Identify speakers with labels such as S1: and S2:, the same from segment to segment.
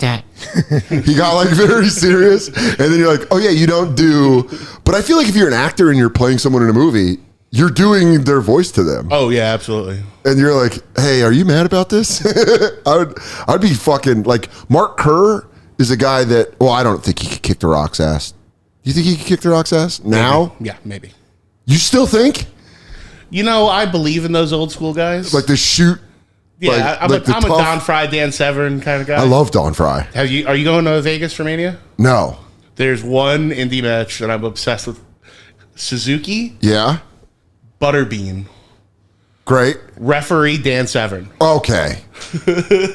S1: that.
S2: He got like very serious, and then you're like, oh yeah, you don't do. But I feel like if you're an actor and you're playing someone in a movie, you're doing their voice to them.
S3: Oh yeah, absolutely.
S2: And you're like, hey, are you mad about this? I'd be fucking like Mark Kerr is a guy that. Well, I don't think he could kick The Rock's ass. You think he could kick The Rock's ass now?
S3: Maybe. Yeah, maybe.
S2: You still think?
S3: You know, I believe in those old school guys.
S2: Like the shoot.
S3: Yeah, I'm a Don Fry, Dan Severn kind of guy.
S2: I love Don Fry.
S3: Are you going to Vegas for Mania?
S2: No.
S3: There's one indie match that I'm obsessed with. Suzuki.
S2: Yeah.
S3: Butterbean.
S2: Great.
S3: Referee Dan Severn.
S2: Okay.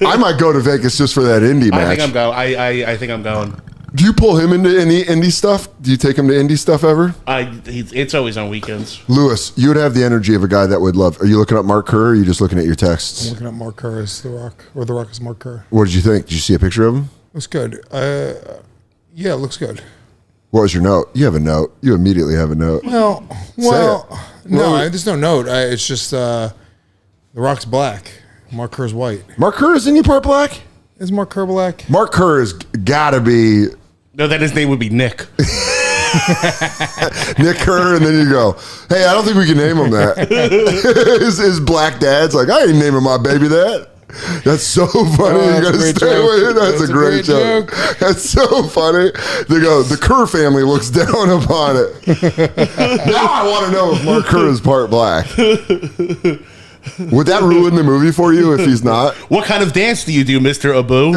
S2: I might go to Vegas just for that indie match.
S3: I think I'm going. I think I'm going.
S2: Do you pull him into any indie stuff? Do you take him to indie stuff ever?
S3: It's always on weekends.
S2: Lewis, you would have the energy of a guy that would love. Are you looking up Mark Kerr or are you just looking at your texts?
S4: I'm looking at Mark Kerr as The Rock, or The Rock as Mark Kerr.
S2: What did you think? Did you see a picture of him?
S4: Looks good. Yeah, it looks good.
S2: What was your note? You have a note. You immediately have a note.
S4: No, there's no note. It's just The Rock's black. Mark Kerr's white.
S2: Mark Kerr is any part black?
S4: Is Mark Kerr black?
S2: Mark Kerr has got to be.
S3: No, then his name would be Nick.
S2: Nick Kerr, and then you go, hey, I don't think we can name him that. his black dad's like, I ain't naming my baby that. That's so funny. You got to stay away. That's a great joke. That's so funny. They go, the Kerr family looks down upon it. Now I want to know if Mark Kerr is part black. Would that ruin the movie for you if he's not?
S3: What kind of dance do you do, Mr. Abu?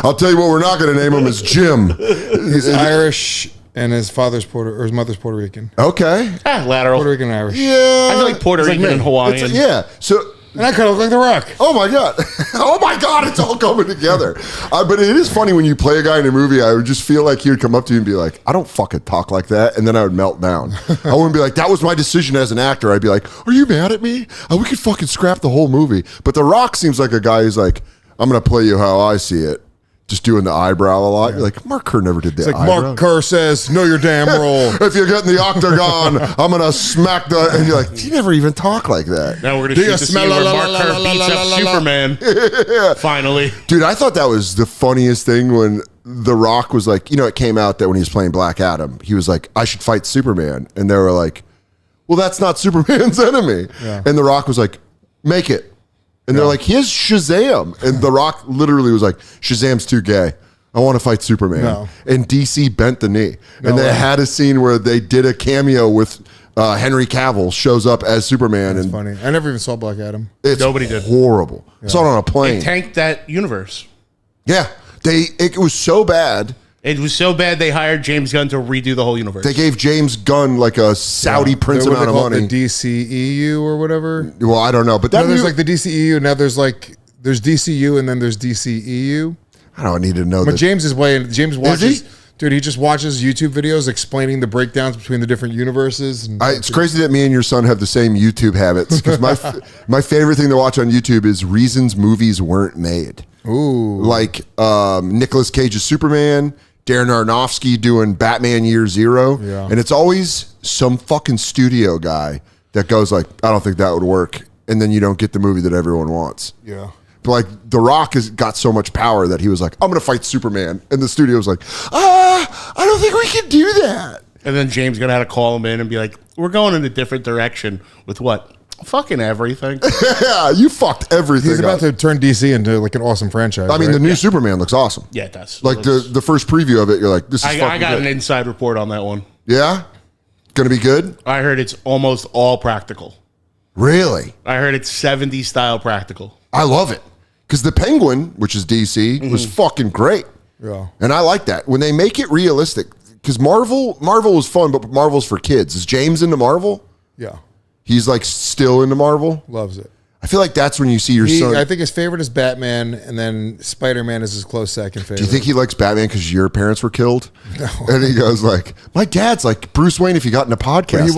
S2: I'll tell you what, we're not going to name him as Jim.
S4: He's Irish and his mother's Puerto Rican.
S2: Okay.
S3: Lateral.
S4: Puerto Rican and Irish.
S2: Yeah.
S3: I feel like Puerto Rican and Hawaiian.
S2: Yeah. So.
S4: And I kind of look like The Rock.
S2: Oh my God. Oh my God. It's all coming together. But it is funny when you play a guy in a movie, I would just feel like he would come up to you and be like, I don't fucking talk like that. And then I would melt down. I wouldn't be like, that was my decision as an actor. I'd be like, are you mad at me? We could fucking scrap the whole movie. But The Rock seems like a guy who's like, I'm going to play you how I see it. Just doing the eyebrow a lot. You're like, Mark Kerr never did that.
S4: It's like eyebrow. Mark Kerr says, know your damn role.
S2: If you get in the octagon, I'm going to smack the... And you're like, you never even talk like that.
S3: Now we're going to shoot the scene where Mark Kerr beats up Superman.
S2: Yeah.
S3: Finally.
S2: Dude, I thought that was the funniest thing when The Rock was like, it came out that when he was playing Black Adam, he was like, I should fight Superman. And they were like, well, that's not Superman's enemy. Yeah. And The Rock was like, make it. And they're like, he has Shazam. And The Rock literally was like, Shazam's too gay. I want to fight Superman. No. And DC bent the knee. And they had a scene where they did a cameo with Henry Cavill shows up as Superman.
S4: That's funny. I never even saw Black Adam.
S3: Nobody did.
S2: Horrible. Yeah. Saw it on a plane.
S3: It tanked that universe.
S2: Yeah. It was so bad.
S3: It was so bad they hired James Gunn to redo the whole universe.
S2: They gave James Gunn like a Saudi prince amount of money.
S4: The DCEU or whatever.
S2: Well, I don't know, but that
S4: there's like the DCEU. Now there's DCU and then there's DCEU.
S2: I don't need to know.
S4: But James is watches. Dude, he just watches YouTube videos explaining the breakdowns between the different universes. And
S2: it's crazy that me and your son have the same YouTube habits. Because my favorite thing to watch on YouTube is reasons movies weren't made.
S4: Ooh,
S2: like Nicolas Cage's Superman. Darren Aronofsky doing Batman Year Zero. Yeah. And it's always some fucking studio guy that goes like, I don't think that would work. And then you don't get the movie that everyone wants.
S4: Yeah.
S2: But like The Rock has got so much power that he was like, I'm going to fight Superman. And the studio was like, I don't think we can do that.
S3: And then James going to have to call him in and be like, we're going in a different direction with what? Fucking everything.
S2: Yeah, you fucked everything.
S4: He's about to turn DC into like an awesome franchise.
S2: I mean, the new Superman looks awesome.
S3: Yeah, it does.
S2: Like the first preview of it, you're like, this is fucking
S3: I got
S2: good.
S3: an inside report on that one.
S2: Yeah? Gonna be good?
S3: I heard it's almost all practical.
S2: Really?
S3: I heard it's 70s style practical.
S2: I love it. Because the Penguin, which is DC, was fucking great.
S4: Yeah.
S2: And I like that. When they make it realistic. Because Marvel was fun, but Marvel's for kids. Is James into Marvel?
S4: Yeah.
S2: He's like still into Marvel?
S4: Loves it.
S2: I feel like that's when you see your son.
S4: I think his favorite is Batman, and then Spider-Man is his close second favorite.
S2: Do you think he likes Batman because your parents were killed?
S4: No.
S2: And he goes like, my dad's like Bruce Wayne if he got into podcasting.
S4: But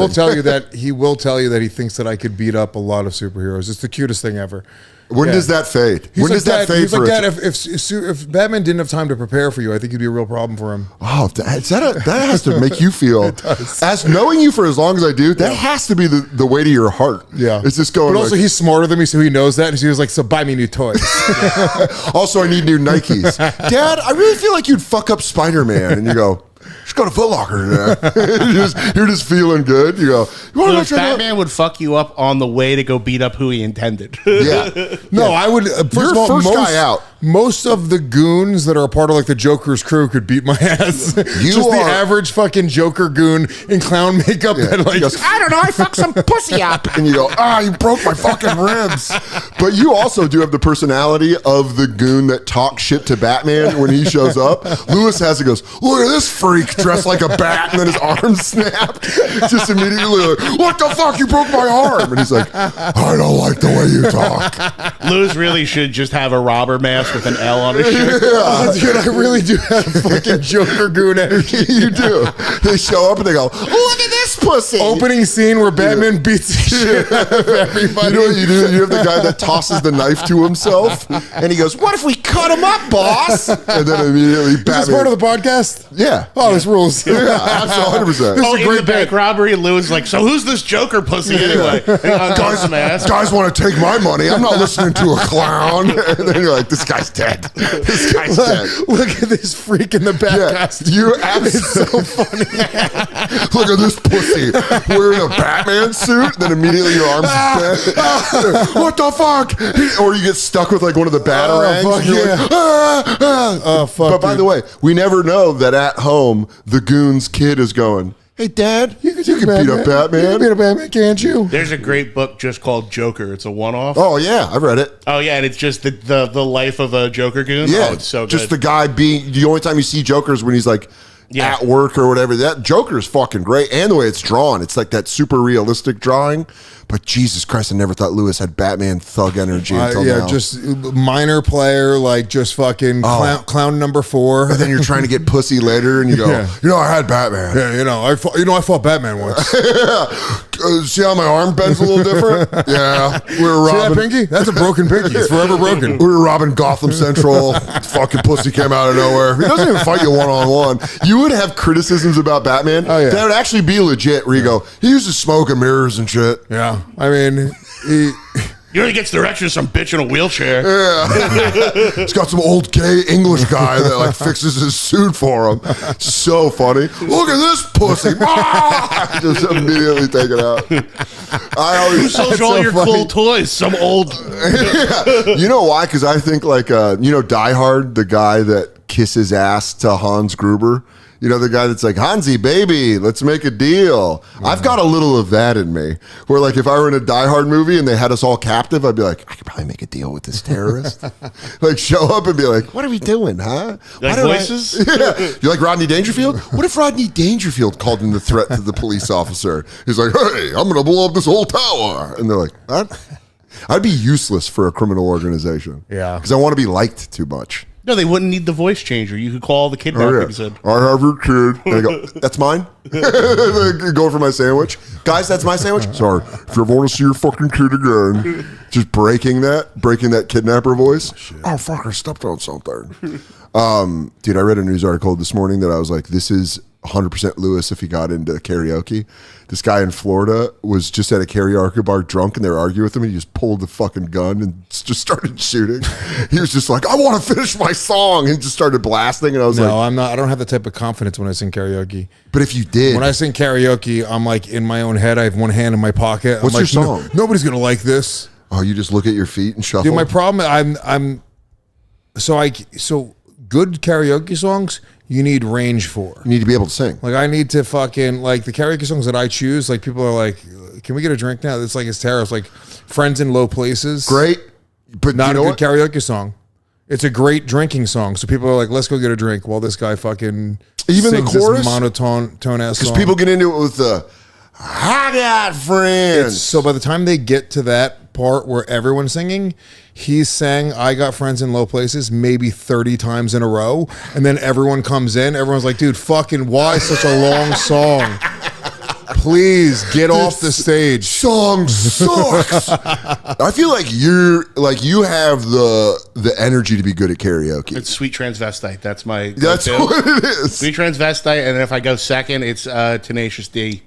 S4: he will tell you that he thinks that I could beat up a lot of superheroes. It's the cutest thing ever.
S2: When does that fade?
S4: He's
S2: When
S4: like
S2: does that fade?
S4: He's like, Dad, if Batman didn't have time to prepare for you, I think it'd be a real problem for him.
S2: Oh, that has to make you feel, as knowing you for as long as I do, that has to be the way to your heart.
S4: Yeah.
S2: It's just going.
S4: But also, he's smarter than me, so he knows that. And he was like, so buy me new toys.
S2: Also, I need new Nikes. Dad, I really feel like you'd fuck up Spider-Man. And you go, just go to Foot Locker today. you're just feeling good. You go, you want to go check out?
S3: Batman would fuck you up on the way to go beat up who he intended.
S2: Yeah.
S4: No, I would.
S2: You're first guy out.
S4: Most of the goons that are a part of like the Joker's crew could beat my ass. Just the average fucking Joker goon in clown makeup that like,
S2: goes,
S3: I don't know, I fucked some pussy up.
S2: and you go, you broke my fucking ribs. But you also do have the personality of the goon that talks shit to Batman when he shows up. Lewis has it, goes, look at this freak dressed like a bat, and then his arm snapped. Just immediately like, what the fuck, you broke my arm. And he's like, I don't like the way you talk.
S3: Lewis really should just have a robber mask with an L on his shirt.
S4: oh, dude, I really do have fucking Joker goon energy.
S2: You do. They show up and they go, look at this pussy.
S4: Opening scene where Batman beats the shit out of everybody.
S2: You know what you do? You have the guy that tosses the knife to himself, and he goes, what if we cut him up, boss? And then immediately Batman.
S4: Is this part of the podcast?
S2: Yeah.
S4: Oh, this rules.
S2: Yeah, absolutely 100%.
S4: This
S3: Oh,
S4: is a
S3: in
S4: great
S3: the bank
S4: bit.
S3: robbery, and Lewis like, so who's this Joker pussy anyway?
S2: Guys want to take my money. I'm not listening to a clown. And then you're like, this guy's dead. This guy's dead.
S4: Look at this freak in the back costume.
S2: You absolutely so funny. Look at this pussy wearing a Batman suit. Then immediately your arms bent. What the fuck? Or you get stuck with like one of the batarangs.
S4: fuck
S2: and you're like,
S4: Oh, fuck.
S2: But by the way, we never know that at home the goon's kid is going, hey, Dad, you can beat up Batman.
S4: You can beat up Batman, can't you?
S3: There's a great book just called Joker. It's a one-off.
S2: Oh, yeah, I've read it.
S3: Oh, yeah, and it's just the life of a Joker goon.
S2: Yeah,
S3: Oh, it's so good.
S2: just the guy being, the only time you see Joker is when he's like at work or whatever. That Joker is fucking great. And the way it's drawn, it's like that super realistic drawing. But Jesus Christ, I never thought Lewis had Batman thug energy until now.
S4: Just minor player, like just fucking clown number 4.
S2: And then you're trying to get pussy later, and you go, I had Batman.
S4: Yeah, I fought Batman once.
S2: See how my arm bends a little different? Yeah, we were
S4: See that
S2: robbing.
S4: pinky? That's a broken pinky. It's forever broken.
S2: We were robbing Gotham Central. Fucking pussy came out of nowhere. He doesn't even fight you one-on-one. You would have criticisms about Batman that would actually be legit, where you go, he uses smoke and mirrors and shit.
S4: Yeah, I mean,
S3: He only gets directions some bitch in a wheelchair.
S2: Yeah. He's got some old gay English guy that like fixes his suit for him. So funny. Look at this pussy. Just immediately take it out.
S3: Who sold you all your cool toys? Some old.
S2: You know why? Because I think like, Die Hard, the guy that kisses ass to Hans Gruber. You know, the guy that's like, Hansi, baby, let's make a deal. Yeah. I've got a little of that in me. Where, like, if I were in a Die Hard movie and they had us all captive, I'd be like, I could probably make a deal with this terrorist. Like, show up and be like, what are we doing, huh?
S3: Like voices?
S2: You like Rodney Dangerfield? What if Rodney Dangerfield called in the threat to the police officer? He's like, hey, I'm going to blow up this whole tower. And they're like, what? I'd be useless for a criminal organization.
S4: Yeah.
S2: Because I want to be liked too much.
S3: No, they wouldn't need the voice changer. You could call the kidnapper and said,
S2: I have your kid. And I go, that's mine? Going for my sandwich. Guys, that's my sandwich? Sorry. If you ever want to see your fucking kid again, just breaking that kidnapper voice. Shit. Oh, fuck, I stepped on something. Dude, I read a news article this morning that I was like, this is 100% Lewis if he got into karaoke. This guy in Florida was just at a karaoke bar drunk and they were arguing with him and he just pulled the fucking gun and just started shooting. He was just like, I want to finish my song, and just started blasting. And I was like,
S4: I'm not. I don't have the type of confidence when I sing karaoke.
S2: But if you did.
S4: When I sing karaoke, I'm like in my own head. I have one hand in my pocket.
S2: What's
S4: I'm
S2: your
S4: like,
S2: song?
S4: Nobody's going to like this.
S2: Oh, you just look at your feet and shuffle?
S4: Dude, my problem, so good karaoke songs, you need range for.
S2: You need to be able to sing.
S4: Like I need to fucking, like the karaoke songs that I choose, like people are like, can we get a drink now? It's like, it's terrible. It's like Friends in Low Places.
S2: Great. But
S4: not
S2: you know
S4: a good karaoke song. It's a great drinking song. So people are like, let's go get a drink while this guy fucking
S2: even
S4: sings
S2: the chorus?
S4: this monotone ass song.
S2: Because people get into it with the, I got friends.
S4: So by the time they get to that part where everyone's singing, he's sang I Got Friends in Low Places maybe 30 times in a row. And then everyone comes in. Everyone's like, dude, fucking why such a long song? Please get off the stage.
S2: Song sucks. I feel like you have the energy to be good at karaoke.
S3: It's Sweet Transvestite. That's what
S2: it is.
S3: Sweet Transvestite, and then if I go second, it's Tenacious D.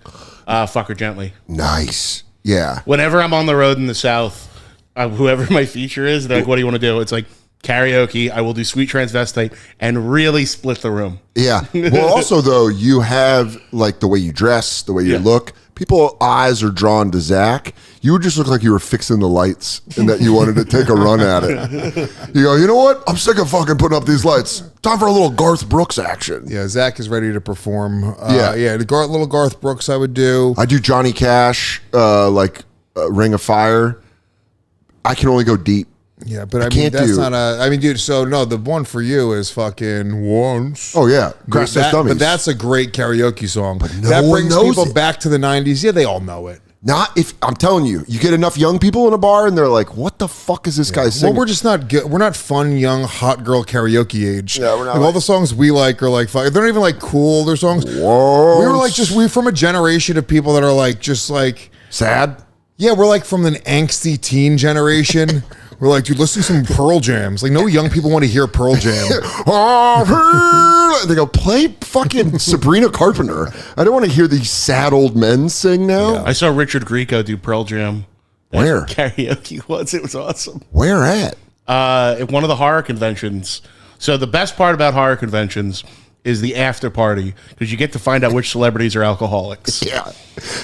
S3: Fuck Her Gently.
S2: Nice. Yeah.
S3: Whenever I'm on the road in the South, whoever my feature is, they're like, what do you want to do? It's like karaoke. I will do Sweet Transvestite and really split the room.
S2: Yeah. Well, also, though, you have like the way you dress, the way you look. People's eyes are drawn to Zach. You would just look like you were fixing the lights and that you wanted to take a run at it. You go, you know what? I'm sick of fucking putting up these lights. Time for a little Garth Brooks action.
S4: Yeah, Zach is ready to perform. The little Garth Brooks I would do.
S2: I do Johnny Cash, Ring of Fire. I can only go deep.
S4: Yeah, but I mean, that's not a... I mean, dude, so no, the one for you is fucking Once.
S2: Oh, yeah. Crash Test Dummies.
S4: But that's a great karaoke song.
S2: But no
S4: that
S2: one
S4: brings
S2: knows
S4: people
S2: it.
S4: back to the 90s. Yeah, they all know it.
S2: Not if... I'm telling you, you get enough young people in a bar and they're like, what the fuck is this guy singing?
S4: Well, we're just not good. We're not fun, young, hot girl karaoke age.
S2: Yeah, we're not.
S4: Like, all the songs we like are like... They're not even like cool. They're songs...
S2: Whoa.
S4: We were like we're from a generation of people that are like just like...
S2: Sad?
S4: Yeah, we're like from an angsty teen generation. We're like, dude, listen to some Pearl Jams. Like, no young people want to hear Pearl Jam.
S2: They go, play fucking Sabrina Carpenter. I don't want to hear these sad old men sing now.
S3: I saw Richard Grieco do Pearl Jam.
S2: Where?
S3: Karaoke once. It was awesome.
S2: Where at?
S3: At one of the horror conventions. So the best part about horror conventions is the after party, because you get to find out which celebrities are alcoholics.
S2: Yeah.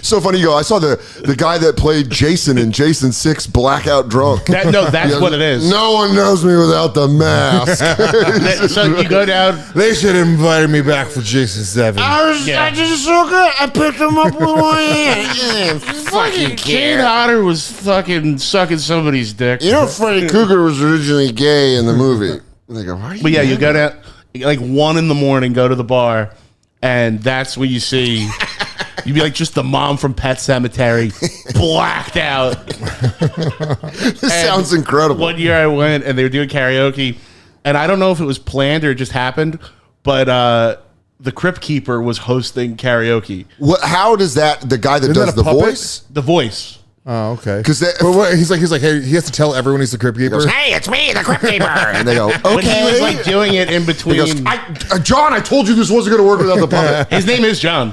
S2: So funny you go, I saw the guy that played Jason in Jason 6 blackout drunk.
S3: That's what it is.
S2: No one knows me without the mask.
S3: So you go down.
S4: They should have invited me back for Jason 7.
S3: I
S2: just so good. I picked him up with one hand.
S3: Fucking Kate Hodder was fucking sucking somebody's dick.
S2: You know, Freddy Krueger was originally gay in the movie. And they go, why are you
S3: But yeah, you
S2: mad?
S3: go down like 1 a.m, go to the bar, and that's when you see you'd be like just the mom from Pet Sematary, blacked out.
S2: This sounds incredible.
S3: One year I went and they were doing karaoke, and I don't know if it was planned or it just happened, but the Crypt Keeper was hosting karaoke.
S2: How does that, the guy that
S4: Isn't
S2: does
S4: that a
S2: the
S4: puppet?
S2: voice?
S3: The voice.
S4: Oh, okay.
S2: Because
S4: he's like, hey, he has to tell everyone he's the Crypt Keeper.
S2: hey, it's me, the Crypt Keeper. And they go, okay.
S3: When he was like doing it in between.
S2: He goes, John, I told you this wasn't going to work without the puppet.
S3: His name is John.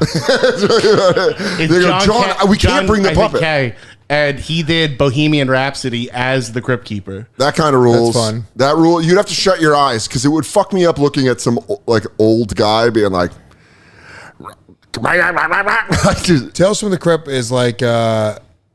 S2: They go, John, we can't bring the puppet.
S3: K, and he did Bohemian Rhapsody as the Crypt Keeper.
S2: That kind of rules.
S4: That's fun.
S2: That rule, you'd have to shut your eyes because it would fuck me up looking at some like old guy being like.
S4: Tales from the Crypt is like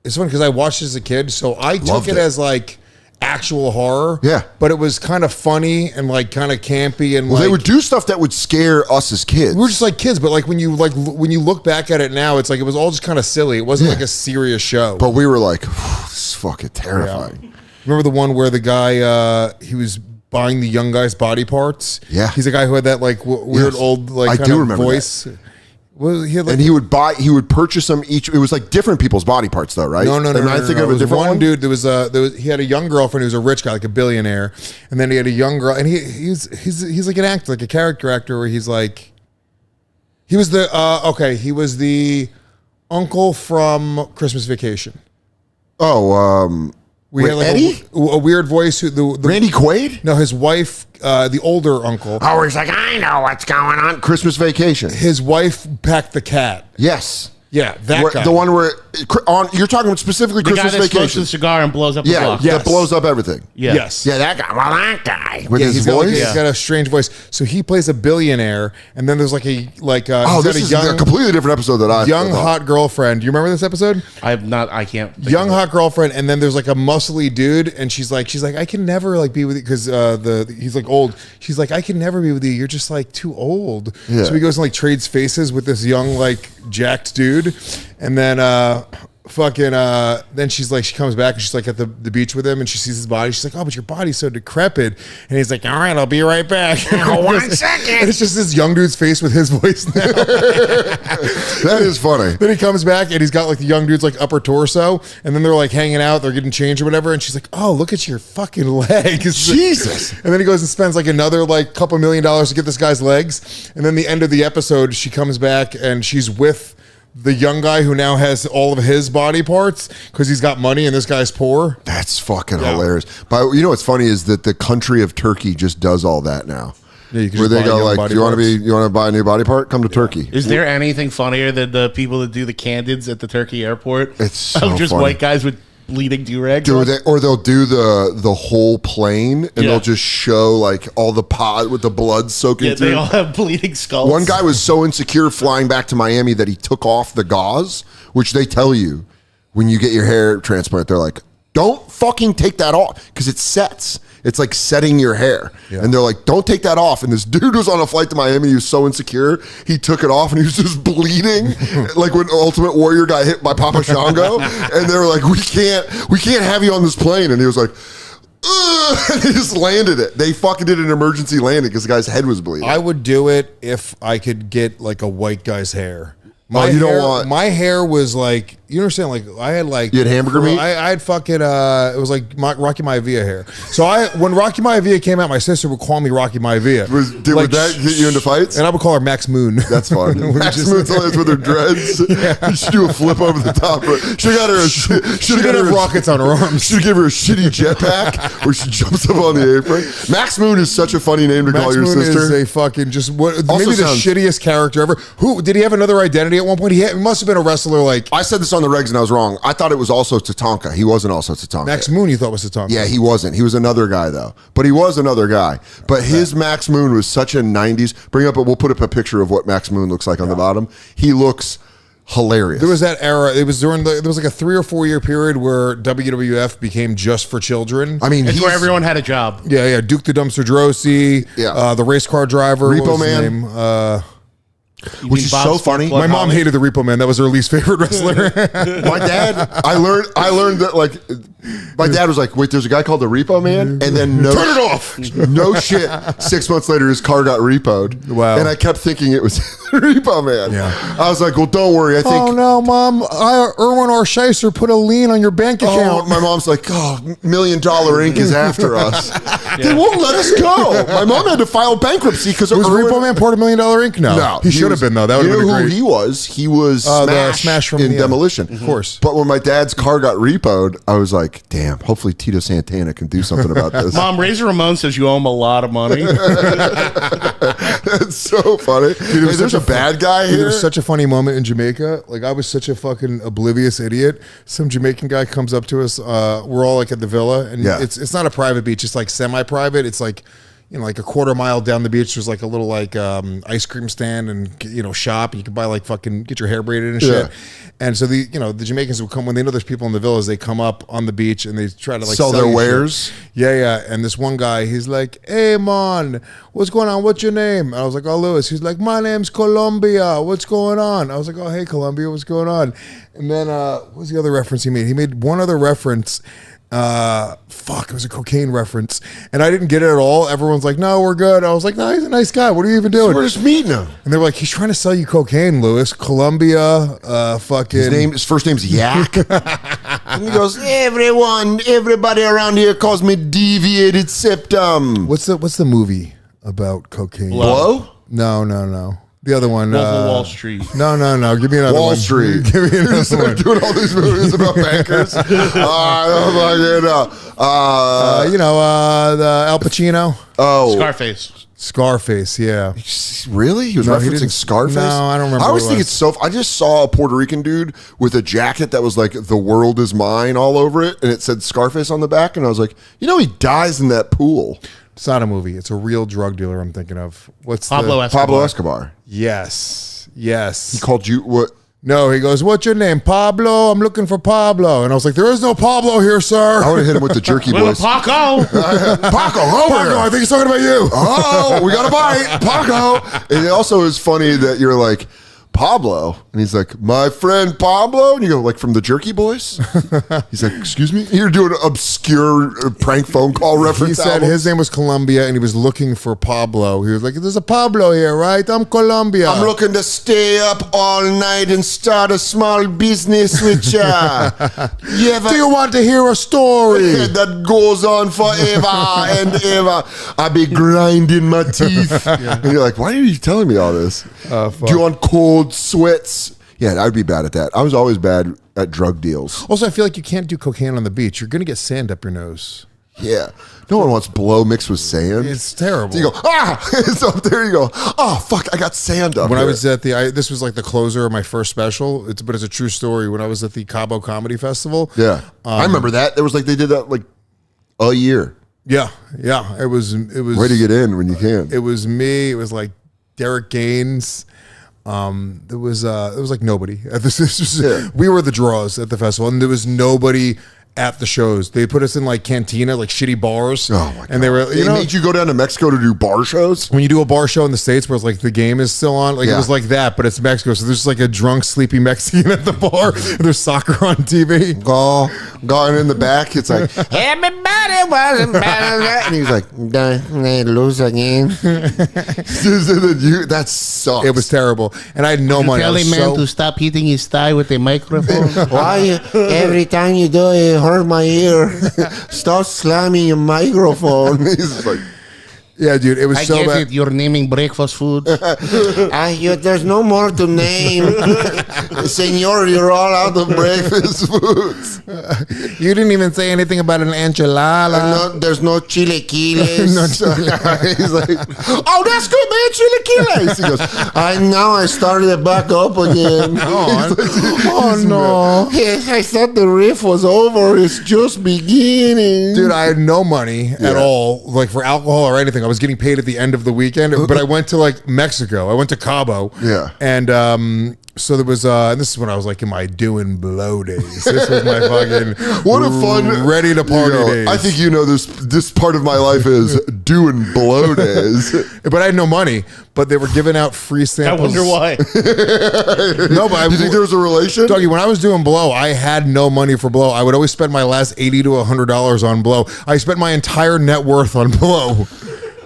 S4: it's fun because I watched it as a kid, so I took it as like actual horror.
S2: Yeah,
S4: but it was kind of funny and like kind of campy and
S2: they would do stuff that would scare us as kids.
S4: We were just like kids, but like when you look back at it now, it's like it was all just kind of silly. It wasn't like a serious show.
S2: But we were like, this is fucking terrifying.
S4: Yeah. Remember the one where the guy he was buying the young guy's body parts?
S2: Yeah,
S4: he's a guy who had that like weird old like
S2: I do remember
S4: voice.
S2: That.
S4: Well, he
S2: would purchase them each. It was like different people's body parts, though, right?
S4: No.
S2: I think of a different one.
S4: Dude, there was he had a young girlfriend who was a rich guy, like a billionaire, and then he had a young girl, and he's like an actor, like a character actor, where he was the uncle from Christmas Vacation.
S2: Oh,
S4: We had like
S2: Eddie?
S4: a weird voice. The
S2: Randy Quaid?
S4: No, his wife, the older uncle.
S2: Oh, he's like, I know what's going on. Christmas Vacation.
S4: His wife packed the cat.
S2: Yes.
S4: Yeah, that guy.
S2: The one where you're talking specifically
S3: The
S2: Christmas
S3: guy that smokes
S2: Vacation.
S3: a cigar and blows up the block.
S2: That blows up everything.
S3: Yeah.
S4: Yes.
S2: Yeah, that guy. Well, that guy with his
S4: he's
S2: voice.
S4: He's got a strange voice. So he plays a billionaire, and then there's like
S2: this
S4: he's
S2: is
S4: got
S2: a completely different episode that I
S4: young
S2: thought.
S4: hot girlfriend. Do you remember this episode?
S3: I can't.
S4: Young hot girlfriend, and then there's like a muscly dude, and she's like, I can never like be with you because he's like old. She's like, I can never be with you. You're just like too old.
S2: Yeah.
S4: So he goes and like trades faces with this young like jacked dude, and then then she's like, she comes back and she's like at the beach with him, and she sees his body. She's like, oh, but your body's so decrepit. And he's like, all right, I'll be right back.
S2: 1 second.
S4: And it's just this young dude's face with his voice now.
S2: That is funny.
S4: Then he comes back and he's got like the young dude's like upper torso, and then they're like hanging out, they're getting changed or whatever, and she's like, oh, look at your fucking legs.
S2: Jesus.
S4: And then he goes and spends like another like couple $1 million to get this guy's legs, and then the end of the episode she comes back and she's with the young guy who now has all of his body parts because he's got money and this guy's poor.
S2: That's fucking hilarious. But you know what's funny is that the country of Turkey just does all that now.
S4: Yeah,
S2: where they go like, you want to buy a new body part? Come to Turkey.
S3: Is there anything funnier than the people that do the candids at the Turkey airport?
S2: It's so
S3: just
S2: funny.
S3: White guys with bleeding do-rags.
S2: Or they'll do the whole plane and they'll just show like all the pod with the blood soaking through.
S3: They all have bleeding skulls.
S2: One guy was so insecure flying back to Miami that he took off the gauze, which they tell you when you get your hair transplant. They're like, don't fucking take that off because it sets. It's like setting your hair. Yeah. And they're like, don't take that off. And this dude was on a flight to Miami. He was so insecure. He took it off and he was just bleeding. Like when Ultimate Warrior got hit by Papa Shango. And they were like, we can't have you on this plane. And he was like, ugh, and he just landed it. They fucking did an emergency landing because the guy's head was bleeding.
S4: I would do it if I could get like a white guy's hair. My hair was like, you understand, like I had like,
S2: you had hamburger meat?
S4: I had fucking it was like Rocky Maivia hair. So when Rocky Maivia came out, my sister would call me Rocky Maivia.
S2: Would that get you into fights?
S4: And I would call her Max Moon.
S2: That's fun. Max Moon's always with her dreads. You should do a flip over the top. She got her
S4: she got her rockets on her arms.
S2: Should give her a shitty jetpack where she jumps up on the apron. Max Moon is such a funny name to call your sister.
S4: Max Moon is a fucking maybe the shittiest character ever. Who did he have another identity at one point? He must have been a wrestler. Like
S2: I said this on the regs and I was wrong. I thought it was also Tatanka. He wasn't also Tatanka.
S4: Max Moon, you thought was Tatanka?
S2: Yeah, he wasn't. He was another guy though. But he was another guy. But his Max Moon was such a '90s. We'll put up a picture of what Max Moon looks like on the bottom. He looks hilarious.
S4: There was that era. It was there was like a 3 or 4 year period where WWF became just for children.
S2: I mean,
S3: it's where everyone had a job.
S4: Yeah. Duke the Dumpster Drosy. Yeah. The race car driver.
S2: Repo Man. Which is so funny.
S4: My mom hated the Repo Man. That was her least favorite wrestler.
S2: My dad, I learned that like my dad was like, wait, there's a guy called the Repo Man, and then
S4: turn it off.
S2: No shit. 6 months later, his car got repoed.
S4: Wow.
S2: And I kept thinking it was Repo Man.
S4: Yeah.
S2: I was like, well, don't worry. I think.
S4: Oh no, Mom! Erwin R. Scheiser put a lien on your bank account.
S2: My mom's like, oh, $1 Million Inc. is after us. They won't let us go. My mom had to file bankruptcy because
S4: was Repo Man part of $1 Million Inc. No, he should have been though. That would have been great.
S2: Who he was? He was Smash from Demolition,
S4: of course.
S2: But when my dad's car got repoed, I was like, damn. Hopefully Tito Santana can do something about this.
S3: Mom, Razor Ramon says you owe him a lot of money.
S2: That's so funny. Dude, there's a bad guy here.
S4: There was such a funny moment in Jamaica. Like I was such a fucking oblivious idiot. Some Jamaican guy comes up to us. We're all like at the villa, and it's not a private beach. It's like semi-private. It's like, you know, like a quarter mile down the beach, there's like a little like ice cream stand and, you know, shop. You can buy like fucking get your hair braided and shit. And so the Jamaicans would come when they know there's people in the villas. They come up on the beach and they try to like
S2: sell their wares.
S4: Shit. Yeah. And this one guy, he's like, "Hey man, what's going on? What's your name?" And I was like, "Oh, Lewis." He's like, "My name's Colombia. What's going on?" I was like, "Oh, hey Colombia, what's going on?" And then what was the other reference he made? He made one other reference. It was a cocaine reference, and I didn't get it at all. Everyone's like, "No, we're good." I was like, "No, he's a nice guy. What are you even doing?"
S2: So we're just meeting him,
S4: and they're like, "He's trying to sell you cocaine, Lewis." Colombia, fucking.
S2: His first name's Yak, and he goes, everybody around here calls me deviated septum.
S4: What's the movie about cocaine?
S2: Blow?
S4: No. The other one,
S3: Wolf of Wall Street.
S4: No. Give me another
S2: Wall
S4: one.
S2: Street.
S4: Give me another one.
S2: Doing all these movies about bankers. The
S4: Al Pacino.
S2: Oh,
S3: Scarface.
S4: Yeah.
S2: Really? He was referencing Scarface?
S4: No, I don't remember.
S2: I always think it's so. I just saw a Puerto Rican dude with a jacket that was like "The world is mine" all over it, and it said Scarface on the back, and I was like, he dies in that pool.
S4: It's not a movie. It's a real drug dealer I'm thinking of.
S3: Pablo
S2: Escobar.
S4: Yes.
S2: He called you what?
S4: No, he goes, "What's your name?" "Pablo. I'm looking for Pablo." And I was like, "There is no Pablo here, sir."
S2: I would have hit him with the jerky boys.
S3: Paco,
S2: Paco,
S4: I think he's talking about you.
S2: Oh, we got a bite. Paco. And it also is funny that you're like, Pablo, and he's like, "My friend Pablo," and you go, like, "From the Jerky Boys?" He's like, "Excuse me?" You're doing an obscure prank phone call reference.
S4: He said his name was Colombia, and he was looking for Pablo. He was like, "There's a Pablo here, right? I'm Colombia.
S2: I'm looking to stay up all night and start a small business with ya.
S4: Do you want to hear a story
S2: that goes on forever and ever? I be grinding my teeth." And you're like, "Why are you telling me all this? Do you want cold sweats Yeah, I'd be bad at that. I was always bad at drug deals.
S4: Also, I feel like you can't do cocaine on the beach. You're gonna get sand up your nose.
S2: Yeah. No one wants blow mixed with sand.
S4: It's terrible.
S2: So you go, it's up there. You go, oh, fuck, I got sand up
S4: When
S2: here.
S4: I was at this was like the closer of my first special. But it's a true story. When I was at the Cabo Comedy Festival.
S2: Yeah. I remember that. There was like, they did that like a year.
S4: Yeah. It was.
S2: Way to get in when you can.
S4: It was me. It was like Derek Gaines. There was like nobody. We were the draws at the festival, and there was nobody at the shows. They put us in like cantina, like shitty bars.
S2: Oh my God.
S4: And they were,
S2: They made you go down to Mexico to do bar shows?
S4: When you do a bar show in the States where it's like the game is still on, like it was like that, but it's Mexico. So there's just like a drunk, sleepy Mexican at the bar. And there's soccer on TV.
S2: Going in the back, it's like,
S1: Everybody was better.
S2: and he's like,
S1: They lose again.
S2: that sucks.
S4: It was terrible. And I had no money. I
S3: Tell
S4: was
S3: a man
S4: so-
S3: to stop hitting his thigh with a microphone.
S1: Why every time you do it, hurt my ear? Stop slamming your microphone.
S2: He's like,
S4: Yeah, dude, it was
S3: I
S4: so
S3: get
S4: bad.
S3: it. You're naming breakfast food.
S1: There's no more to name. Senor, you're all out of breakfast foods.
S4: You didn't even say anything about an enchilada.
S1: There's no chilequiles.
S2: he's like, oh, that's good, man. Chilaquiles. He goes,
S1: I started it back up again.
S4: Oh, no.
S1: I thought the riff was over. It's just beginning.
S4: Dude, I had no money at all, like for alcohol or anything. I was getting paid at the end of the weekend, but I went to like Mexico. I went to Cabo.
S2: Yeah.
S4: And so there was, and this is when I was like in my doing blow days. This was my fucking
S2: what a fun
S4: ready to party days.
S2: I think you know this part of my life is doing blow days.
S4: But I had no money. But they were giving out free
S3: I
S4: samples.
S3: wonder why.
S4: No, but
S2: You think there was a relation?
S4: Doggy, when I was doing blow, I had no money for blow. I would always spend my last $80 to $100 on blow. I spent my entire net worth on blow.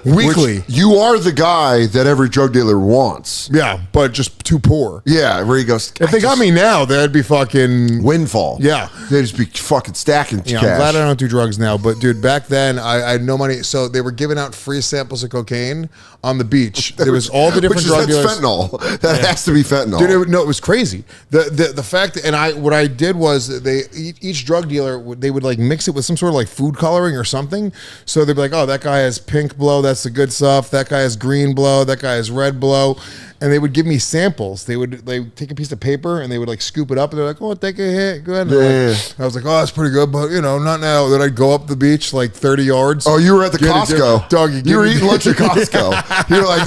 S4: Weekly.
S2: Which you are the guy that every drug dealer wants.
S4: Yeah, but just too poor.
S2: Yeah, where he goes,
S4: If they got me now, that'd be fucking
S2: windfall.
S4: Yeah.
S2: They'd just be fucking stacking
S4: Yeah,
S2: cash.
S4: I'm glad I don't do drugs now. But dude, back then I had no money, so they were giving out free samples of cocaine on the beach. There was all the different drug dealers.
S2: Fentanyl. That has to be fentanyl.
S4: Dude, it was crazy. The fact that, and what I did was each drug dealer they would like mix it with some sort of like food coloring or something. So they'd be like, oh, that guy has pink blow, that's the good stuff. That guy has green blow, that guy has red blow. And they would give me samples. They would take a piece of paper and they would like scoop it up and they're like, oh, take a hit. Go ahead. I was like, oh, that's pretty good, but not now. Then I'd go up the beach like 30 yards.
S2: Oh, you were at the Costco.
S4: You
S2: were eating lunch at Costco. You're like,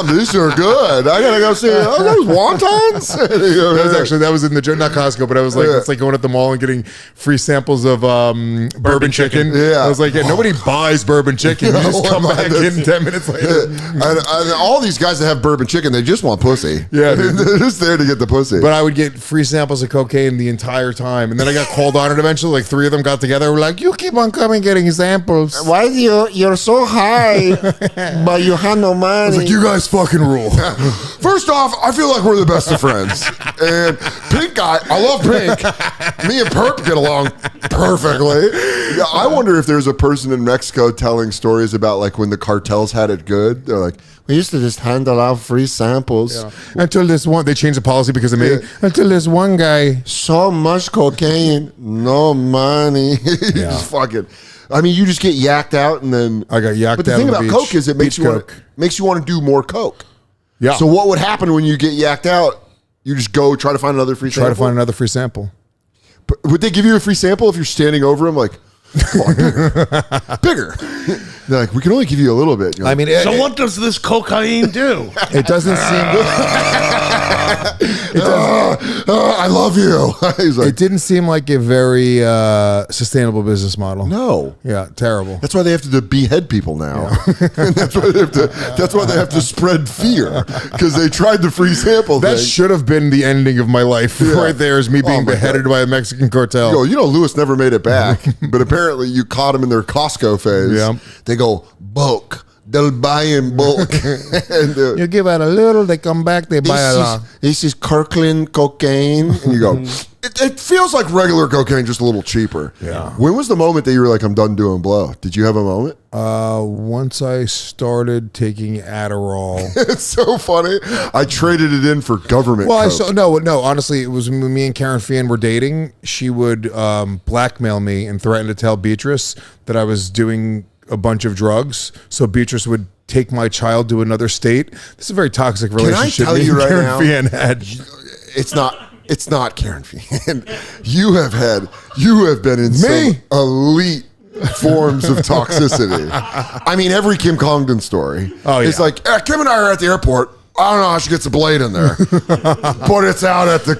S2: these are good. I gotta go see. Oh, those wontons.
S4: That was in the not Costco, but I was like, it's like going at the mall and getting free samples of bourbon chicken.
S2: Yeah.
S4: I was like, nobody buys bourbon chicken. You just come back in 10 minutes later.
S2: And all these guys that have bourbon chicken, they just want pussy.
S4: Yeah, dude.
S2: They're just there to get the pussy.
S4: But I would get free samples of cocaine the entire time, and then I got called on it eventually. Like 3 of them got together. We're like, you keep on coming getting samples.
S1: Why you're so high, but you have no money?
S4: I was like, you guys fucking rule.
S2: First off, I feel like we're the best of friends. And Pink guy, I love Pink. Me and Perp get along perfectly. Yeah, I wonder if there's a person in Mexico telling stories about like when the cartels had it good. They're like,
S1: We used to just handle out free samples.
S4: Yeah. Until this one, they changed the policy because of me. Yeah. Until this one guy,
S1: so much cocaine, no money.
S2: Just fucking. I mean, you just get yacked out, and then
S4: I got yacked out.
S2: But the thing about coke is it makes you want to do more coke.
S4: Yeah.
S2: So what would happen when you get yacked out? You just go try to find another free sample.
S4: Try to find another free sample.
S2: But would they give you a free sample if you're standing over them like, come on, bigger? They're like, we can only give you a little bit.
S4: I mean,
S3: so what does this cocaine do?
S4: It doesn't seem.
S2: I love you. He's like,
S4: it didn't seem like a very sustainable business model.
S2: No.
S4: Yeah, terrible.
S2: That's why they have to behead people now. Yeah. And that's why they have to spread fear, because they tried the free sample
S4: that
S2: thing.
S4: Should have been the ending of my life. Yeah. Right there is me being beheaded by a Mexican cartel.
S2: Lewis never made it back, but apparently you caught him in their Costco phase.
S4: Yeah.
S2: They go, bulk, they'll buy in bulk. And,
S4: You give out a little, they come back, they buy a lot.
S2: this is Kirkland cocaine. And you go, it feels like regular cocaine, just a little cheaper.
S4: Yeah.
S2: When was the moment that you were like, I'm done doing blow? Did you have a moment?
S4: Once I started taking Adderall.
S2: It's so funny. I traded it in for government
S4: Well,
S2: coke.
S4: no. Honestly, it was when me and Karen Fian were dating. She would blackmail me and threaten to tell Beatrice that I was doing a bunch of drugs. So Beatrice would take my child to another state. This is a very toxic relationship.
S2: Can I tell
S4: me
S2: you
S4: and
S2: right
S4: Karen
S2: now?
S4: Fian had.
S2: It's not Karen Fian. You have been in some elite forms of toxicity. I mean, every Kim Congdon story.
S4: Oh, yeah.
S2: It's like, Kim and I are at the airport. I don't know how she gets a blade in there, but it's out at the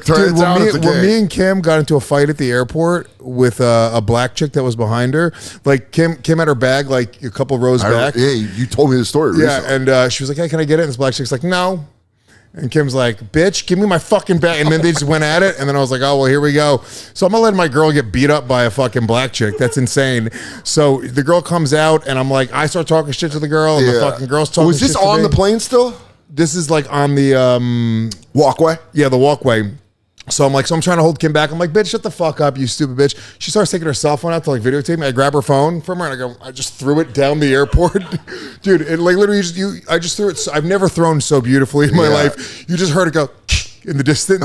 S4: When me
S2: gate.
S4: and Kim got into a fight at the airport with a black chick that was behind her, like Kim had her bag like a couple rows back.
S2: Yeah, you told me the story recently.
S4: Yeah, and she was like, "Hey, can I get it?" And this black chick's like, "No." And Kim's like, "Bitch, give me my fucking bag." And then they just went at it. And then I was like, "Oh, well, here we go." So I'm gonna let my girl get beat up by a fucking black chick. That's insane. So the girl comes out, and I'm like, I start talking shit to the girl, and the fucking girl's talking.
S2: Was this
S4: shit to
S2: on
S4: me.
S2: the plane still?
S4: This is like on the
S2: Walkway?
S4: yeah, the walkway. So I'm trying to hold Kim back. I'm like, bitch, shut the fuck up, you stupid bitch. She starts taking her cell phone out to like videotape me. I grab her phone from her and I just threw it down the airport. Dude, it like literally I just threw it. I've never thrown so beautifully in my life. You just heard it go in the distance.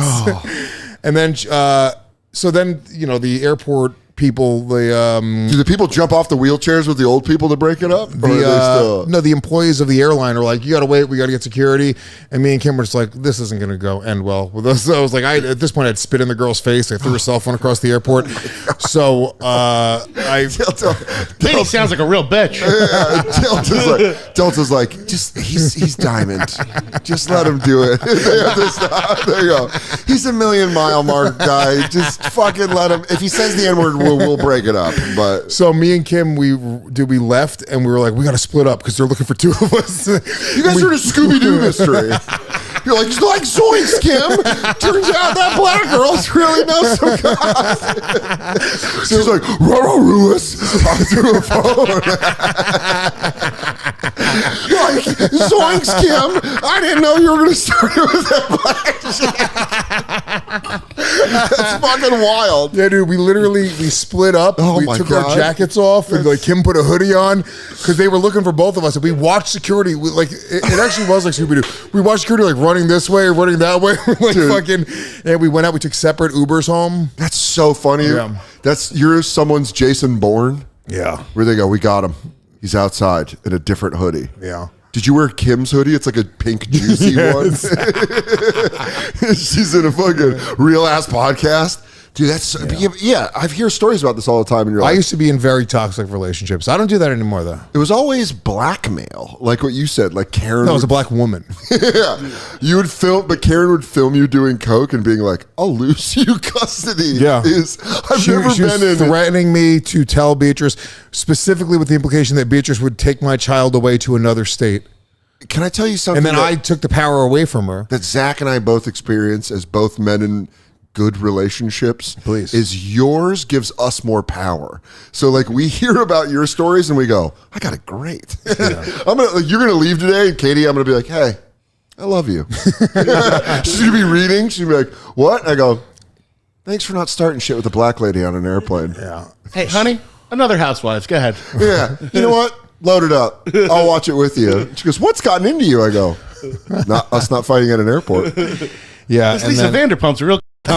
S4: And then, so then, the airport people,
S2: Do the people jump off the wheelchairs with the old people to break it up? Or are they still?
S4: no, the employees of the airline are like, you got to wait, we got to get security. And me and Kim were just like, this isn't going to end well with us. So I was like, at this point, I'd spit in the girl's face. I threw her cell phone across the airport. So
S3: Danny sounds like a real bitch.
S2: Delta's like, he's diamond. Just let him do it. They have to stop. There you go. He's a million mile mark guy. Just fucking let him. If he says the N-word, we'll break it up. But
S4: so me and Kim, we left and we were like, we got to split up because they're looking for two of us.
S2: you guys heard a Scooby-Doo mystery. You're like zoinks, Kim. Turns out that black girl's really knows some guys. She's like, Russ through a phone. Like, zoinks, Kim. I didn't know you were going to start it with that black chick. That's fucking wild.
S4: Yeah, dude, we split up. We took our jackets off and like Kim put a hoodie on because they were looking for both of us. And we watched security. It actually was like Scooby-Doo. We watched security like running this way, running that way. And we went out. We took separate Ubers home.
S2: That's so funny.
S4: Yeah.
S2: You're someone's Jason Bourne.
S4: Yeah.
S2: Where they go, we got him. He's outside in a different hoodie.
S4: Yeah.
S2: Did you wear Kim's hoodie? It's like a pink juicy one. She's in a fucking real ass podcast. Dude, that's I hear stories about this all the time. And you're like,
S4: I used to be in very toxic relationships. I don't do that anymore, though.
S2: It was always blackmail, like what you said. Like Karen,
S4: No, it was a black woman.
S2: Yeah, you would film, but Karen would film you doing coke and being like, "I'll lose you custody."
S4: Yeah,
S2: I've never
S4: she
S2: been
S4: was
S2: in
S4: threatening me to tell Beatrice, specifically with the implication that Beatrice would take my child away to another state.
S2: Can I tell you something?
S4: And then I took the power away from her.
S2: That Zach and I both experience as both men in good relationships.
S4: Please.
S2: Is yours gives us more power. So like we hear about your stories and we go, I got it great. Yeah. You're gonna leave today, and Katie, I'm gonna be like, hey, I love you. She's gonna be reading. She's gonna be like, what? And I go, thanks for not starting shit with a black lady on an airplane.
S4: Yeah.
S3: Hey, honey, another housewife. Go ahead.
S2: Yeah. You know what? Load it up. I'll watch it with you. She goes, what's gotten into you? I go, not fighting at an airport.
S4: Yeah.
S3: This Lisa Vanderpump's a real
S4: So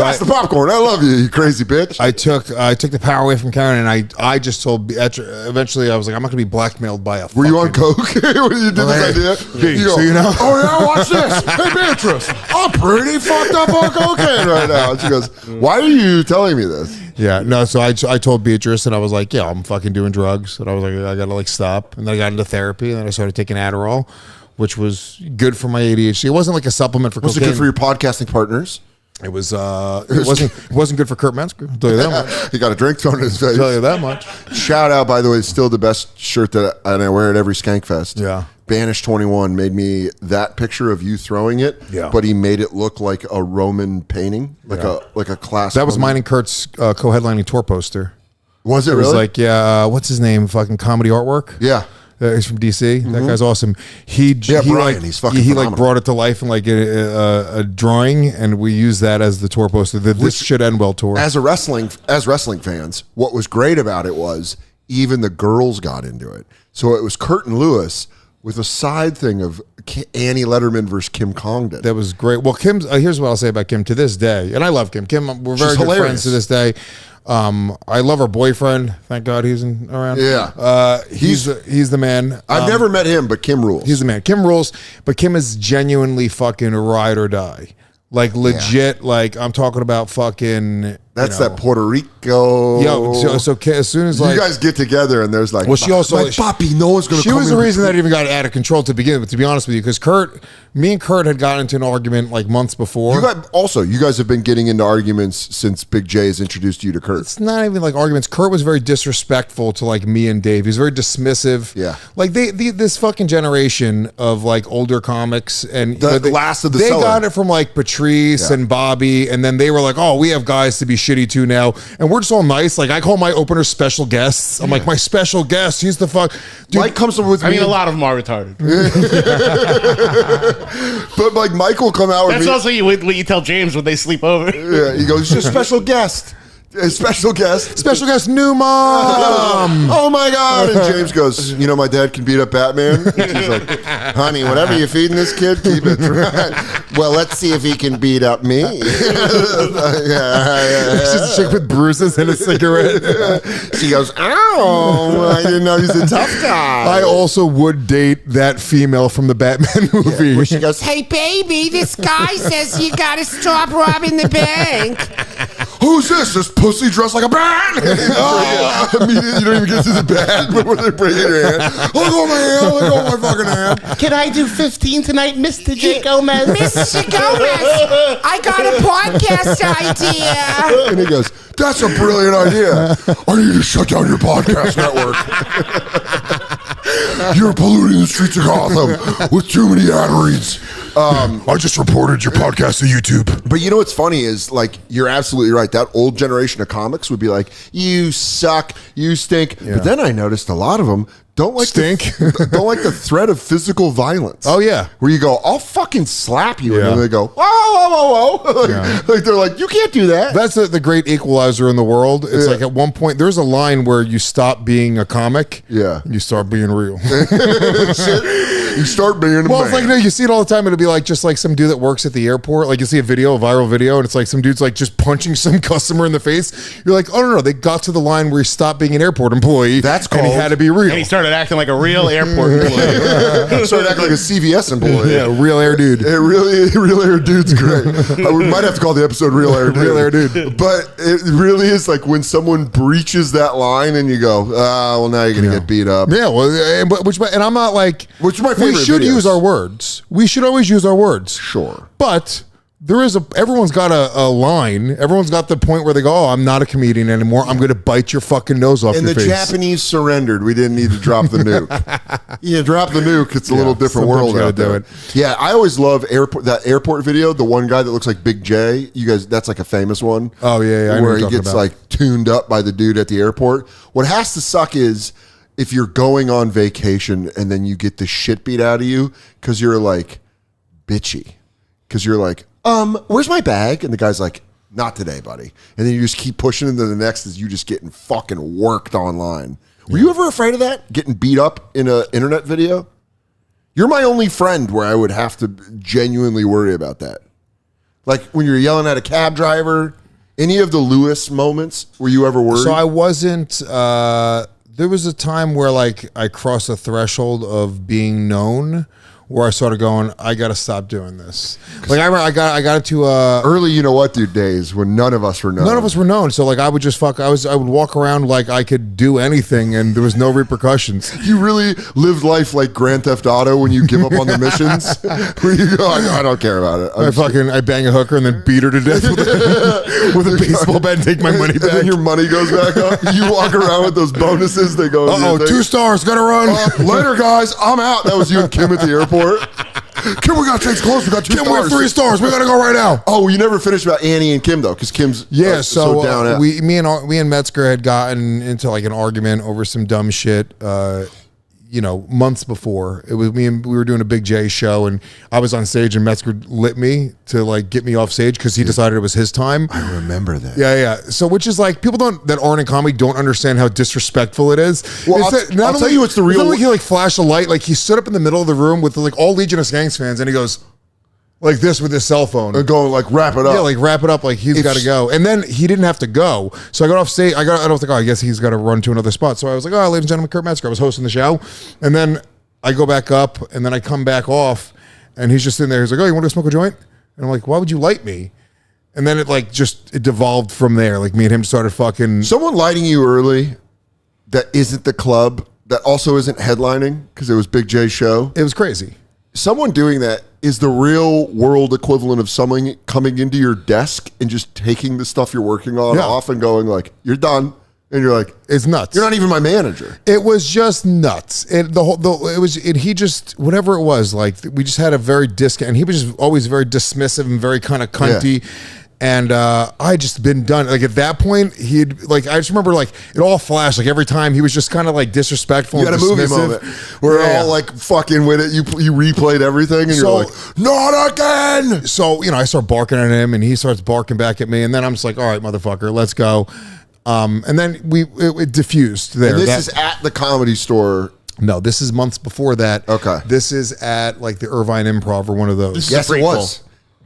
S2: pass the popcorn. I love you, you crazy bitch.
S4: I took the power away from Karen, and I just told. Eventually, I was like, I'm not going to be blackmailed by a.
S2: Were you on coke when you did this idea? You go,
S4: so you know.
S2: Oh yeah, watch this. Hey Beatrice, I'm pretty fucked up on cocaine right now. And she goes, why are you telling me this?
S4: Yeah, no. So I told Beatrice, and I was like, yeah, I'm fucking doing drugs, and I was like, I gotta stop, and then I got into therapy, and then I started taking Adderall, which was good for my ADHD. It wasn't like a supplement for
S2: Was it
S4: cocaine.
S2: good for your podcasting partners?
S4: It was. It wasn't good for Kurt Metzger. I'll tell you that much.
S2: He got a drink thrown in his face.
S4: I'll tell you that much.
S2: Shout out, by the way, still the best shirt and I wear it every Skankfest.
S4: Yeah.
S2: Banish 21 made me that picture of you throwing it, but he made it look like a Roman painting, like a class.
S4: That was mine and Kurt's co-headlining tour poster.
S2: Was it
S4: It
S2: really?
S4: was like, what's his name? Fucking comedy artwork.
S2: Yeah.
S4: He's from DC. That guy's awesome. He
S2: Brian,
S4: like,
S2: he's fucking
S4: he
S2: phenomenal.
S4: like brought it to life in like a drawing, and we use that as the tour poster. The This Should End Well tour.
S2: As wrestling fans, what was great about it was even the girls got into it. So it was Kurt and Lewis with a side thing of Annie Letterman versus Kim Congdon.
S4: That was great. Well, Kim's here's what I'll say about Kim to this day, and I love Kim. We're very good friends to this day. I love her boyfriend. Thank God he's around.
S2: Yeah,
S4: he's the man.
S2: I've never met him, but Kim rules.
S4: He's the man. Kim rules, but Kim is genuinely fucking ride or die. Like legit. Like I'm talking about fucking.
S2: That's that Puerto Rico.
S4: Yo, so as soon as like
S2: you guys get together and there's like,
S4: well, she also
S2: like Papi, no one's gonna.
S4: She was the reason that it even got out of control to begin with. To be honest with you, because me and Kurt had gotten into an argument like months before.
S2: You guys have been getting into arguments since Big J has introduced you to Kurt.
S4: It's not even like arguments. Kurt was very disrespectful to like me and Dave. He was very dismissive.
S2: Yeah,
S4: like this fucking generation of like older comics and
S2: the last of the.
S4: They got it from like Patrice and Bobby, and then they were like, "Oh, we have guys to be shitty too now," and we're just all nice. Like I call my openers special guests. I'm like, my special guest. He's the fuck. Dude,
S2: Mike comes up with.
S3: I mean, a lot of them are retarded.
S2: But like Mike will come out with
S3: That's
S2: me.
S3: also what you tell James when they sleep over.
S2: Yeah, he goes, "He's a special guest." A special guest.
S4: Special guest, new mom.
S2: Oh my God. And James goes, "You know, my dad can beat up Batman." He's like, "Honey, whatever you're feeding this kid, keep it dry." "Well, let's see if he can beat up me."
S4: It's just a chick with bruises and a cigarette.
S2: She goes, "Oh, I didn't know he's a tough guy."
S4: I also would date that female from the Batman movie.
S2: Where she goes,
S1: Hey, baby, this guy says you gotta stop robbing the bank.
S2: "Who's this? This pussy dressed like a bat?" Immediately, you don't even get to the bat before they bring in your hand. Look at my hand. Look at my fucking hand.
S3: Can I do 15 tonight, Mr. J. Gomez?
S1: Mr. Gomez, I got a podcast idea.
S2: And he goes, "That's a brilliant idea. I need to shut down your podcast network. You're polluting the streets of Gotham with too many ad reads."
S4: I just reported your podcast to YouTube.
S2: But you know what's funny is, like, you're absolutely right. That old generation of comics would be like, "You suck, you stink."
S4: Yeah.
S2: But then I noticed a lot of them don't like don't like the threat of physical violence.
S4: Oh yeah,
S2: where you go, "I'll fucking slap you,"
S4: Yeah.
S2: and then they go, "Whoa, whoa, whoa, whoa!"
S4: Yeah.
S2: Like they're like, "You can't do that."
S4: that's the great equalizer in the world. It's like at one point there's a line where you stop being a comic,
S2: Yeah.
S4: and you start being real.
S2: You start being a
S4: Well,
S2: man.
S4: it's like, no, you see it all the time. It'll be like just like some dude that works at the airport. Like you see a viral video, and it's like some dude's like just punching some customer in the face. You're like, oh no, they got to the line where he stopped being an airport employee.
S2: That's
S4: and he
S2: called-
S4: had to be real.
S3: And he started acting like a real airport employee.
S2: Started acting like a CVS employee.
S4: Yeah, real air dude.
S2: Real Air Dude's great. We might have to call the episode Real Air Dude.
S4: Real Air Dude.
S2: But it really is like when someone breaches that line and you go, well, now you're going to get beat up.
S4: Yeah, well, and I'm not like,
S2: Which is my
S4: we
S2: favorite
S4: should
S2: videos.
S4: use our words. We should always use our words.
S2: Sure.
S4: But everyone's got a line. Everyone's got the point where they go, "Oh, I'm not a comedian anymore. I'm going to bite your fucking nose off
S2: And
S4: your
S2: the
S4: face."
S2: Japanese surrendered. We didn't need to drop the nuke. You drop the nuke, it's a little different
S4: sometimes
S2: world
S4: you gotta
S2: out there.
S4: do it.
S2: Yeah, I always love that airport video. The one guy that looks like Big J. You guys, that's like a famous one.
S4: Oh, yeah, I know
S2: where
S4: what
S2: he
S4: you're talking
S2: gets
S4: about.
S2: like tuned up by the dude at the airport. What has to suck is if you're going on vacation and then you get the shit beat out of you because you're like bitchy. Because you're like, where's my bag? And the guy's like, "Not today, buddy." And then you just keep pushing into the next as you just getting fucking worked online. Were you ever afraid of that? Getting beat up in an internet video? You're my only friend where I would have to genuinely worry about that. Like when you're yelling at a cab driver, any of the Lewis moments, were you ever worried?
S4: So I wasn't. There was a time where like I crossed a threshold of being known, where I started going, I got to stop doing this. Like I got into
S2: early, you know what, dude, days when none of us were known.
S4: none of us were known. So like I would just I would walk around like I could do anything and there was no repercussions.
S2: You really lived life like Grand Theft Auto when you give up on the missions. Where you go, I don't care about it.
S4: I bang a hooker and then beat her to death with a baseball bat and take my money
S2: And
S4: back.
S2: then your money goes back up. You walk around with those bonuses. They go,
S4: Uh-oh, 2 stars, gotta run.
S2: Later, guys, I'm out. That was you and Kim at the airport. Kim, we gotta change clothes. We got 2
S4: Kim, we're
S2: stars.
S4: 3 stars. We gotta go right now.
S2: Oh, you never finished about Annie and Kim though, because Kim's
S4: So
S2: down.
S4: me and Metzger had gotten into like an argument over some dumb shit. months before. It was me and we were doing a Big J show, and I was on stage, and Metzger lit me to like get me off stage because he decided it was his time.
S2: I remember that.
S4: Yeah. So, which is like people that aren't in comedy don't understand how disrespectful it is.
S2: Well, I'll tell you what's the real.
S4: Like he like flashed a light, like he stood up in the middle of the room with like all Legion of Skanks fans, and he goes like this with his cell phone.
S2: And go like wrap it up.
S4: Yeah, like wrap it up. Like he's got to go. And then he didn't have to go. So I got off stage. I was like, oh, I guess he's got to run to another spot. So I was like, oh, ladies and gentlemen, Kurt Metzger. I was hosting the show. And then I go back up and then I come back off and he's just sitting there. He's like, oh, you want to smoke a joint? And I'm like, why would you light me? And then it devolved from there. Like me and him started fucking.
S2: Someone lighting you early that isn't the club, that also isn't headlining because it was Big J's show.
S4: It was crazy.
S2: Someone doing that is the real world equivalent of someone coming into your desk and just taking the stuff you're working on off and going like, you're done. And you're like,
S4: it's nuts.
S2: You're not even my manager.
S4: It was just nuts. He just, whatever it was, like we just had a very and he was just always very dismissive and very kind of cunty. Yeah. And I just been done. Like at that point, he'd like I just remember like it all flashed. Like every time he was just kind of like disrespectful.
S2: You had a movie moment where all like fucking with it. You replayed everything, and you're like, not again.
S4: So I start barking at him, and he starts barking back at me, and then I'm just like, all right, motherfucker, let's go. And then it diffused there.
S2: And this is at the Comedy Store.
S4: No, this is months before that.
S2: Okay,
S4: this is at like the Irvine Improv or one of those.
S2: Yes, it was.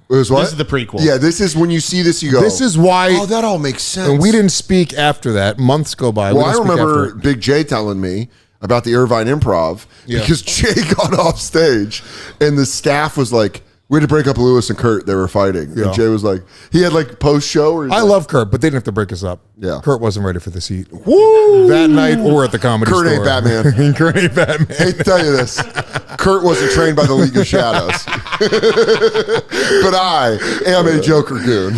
S2: It was what?
S3: This is the prequel.
S2: Yeah, this is when you see this, you go,
S4: this is why.
S2: Oh, that all makes sense.
S4: And we didn't speak after that. Months go by.
S2: Well, I remember Big J telling me about the Irvine Improv because Jay got off stage and the staff was like, we had to break up Lewis and Kurt. They were fighting. Yeah. And Jay was like, he had like post show.
S4: I love Kurt, but they didn't have to break us up.
S2: Yeah.
S4: Kurt wasn't ready for the seat.
S2: Woo!
S4: That night or at the Comedy Store.
S2: Kurt ain't Batman.
S4: Kurt ain't Batman.
S2: I hate to tell you this. Kurt wasn't trained by the League of Shadows. But I am a Joker goon.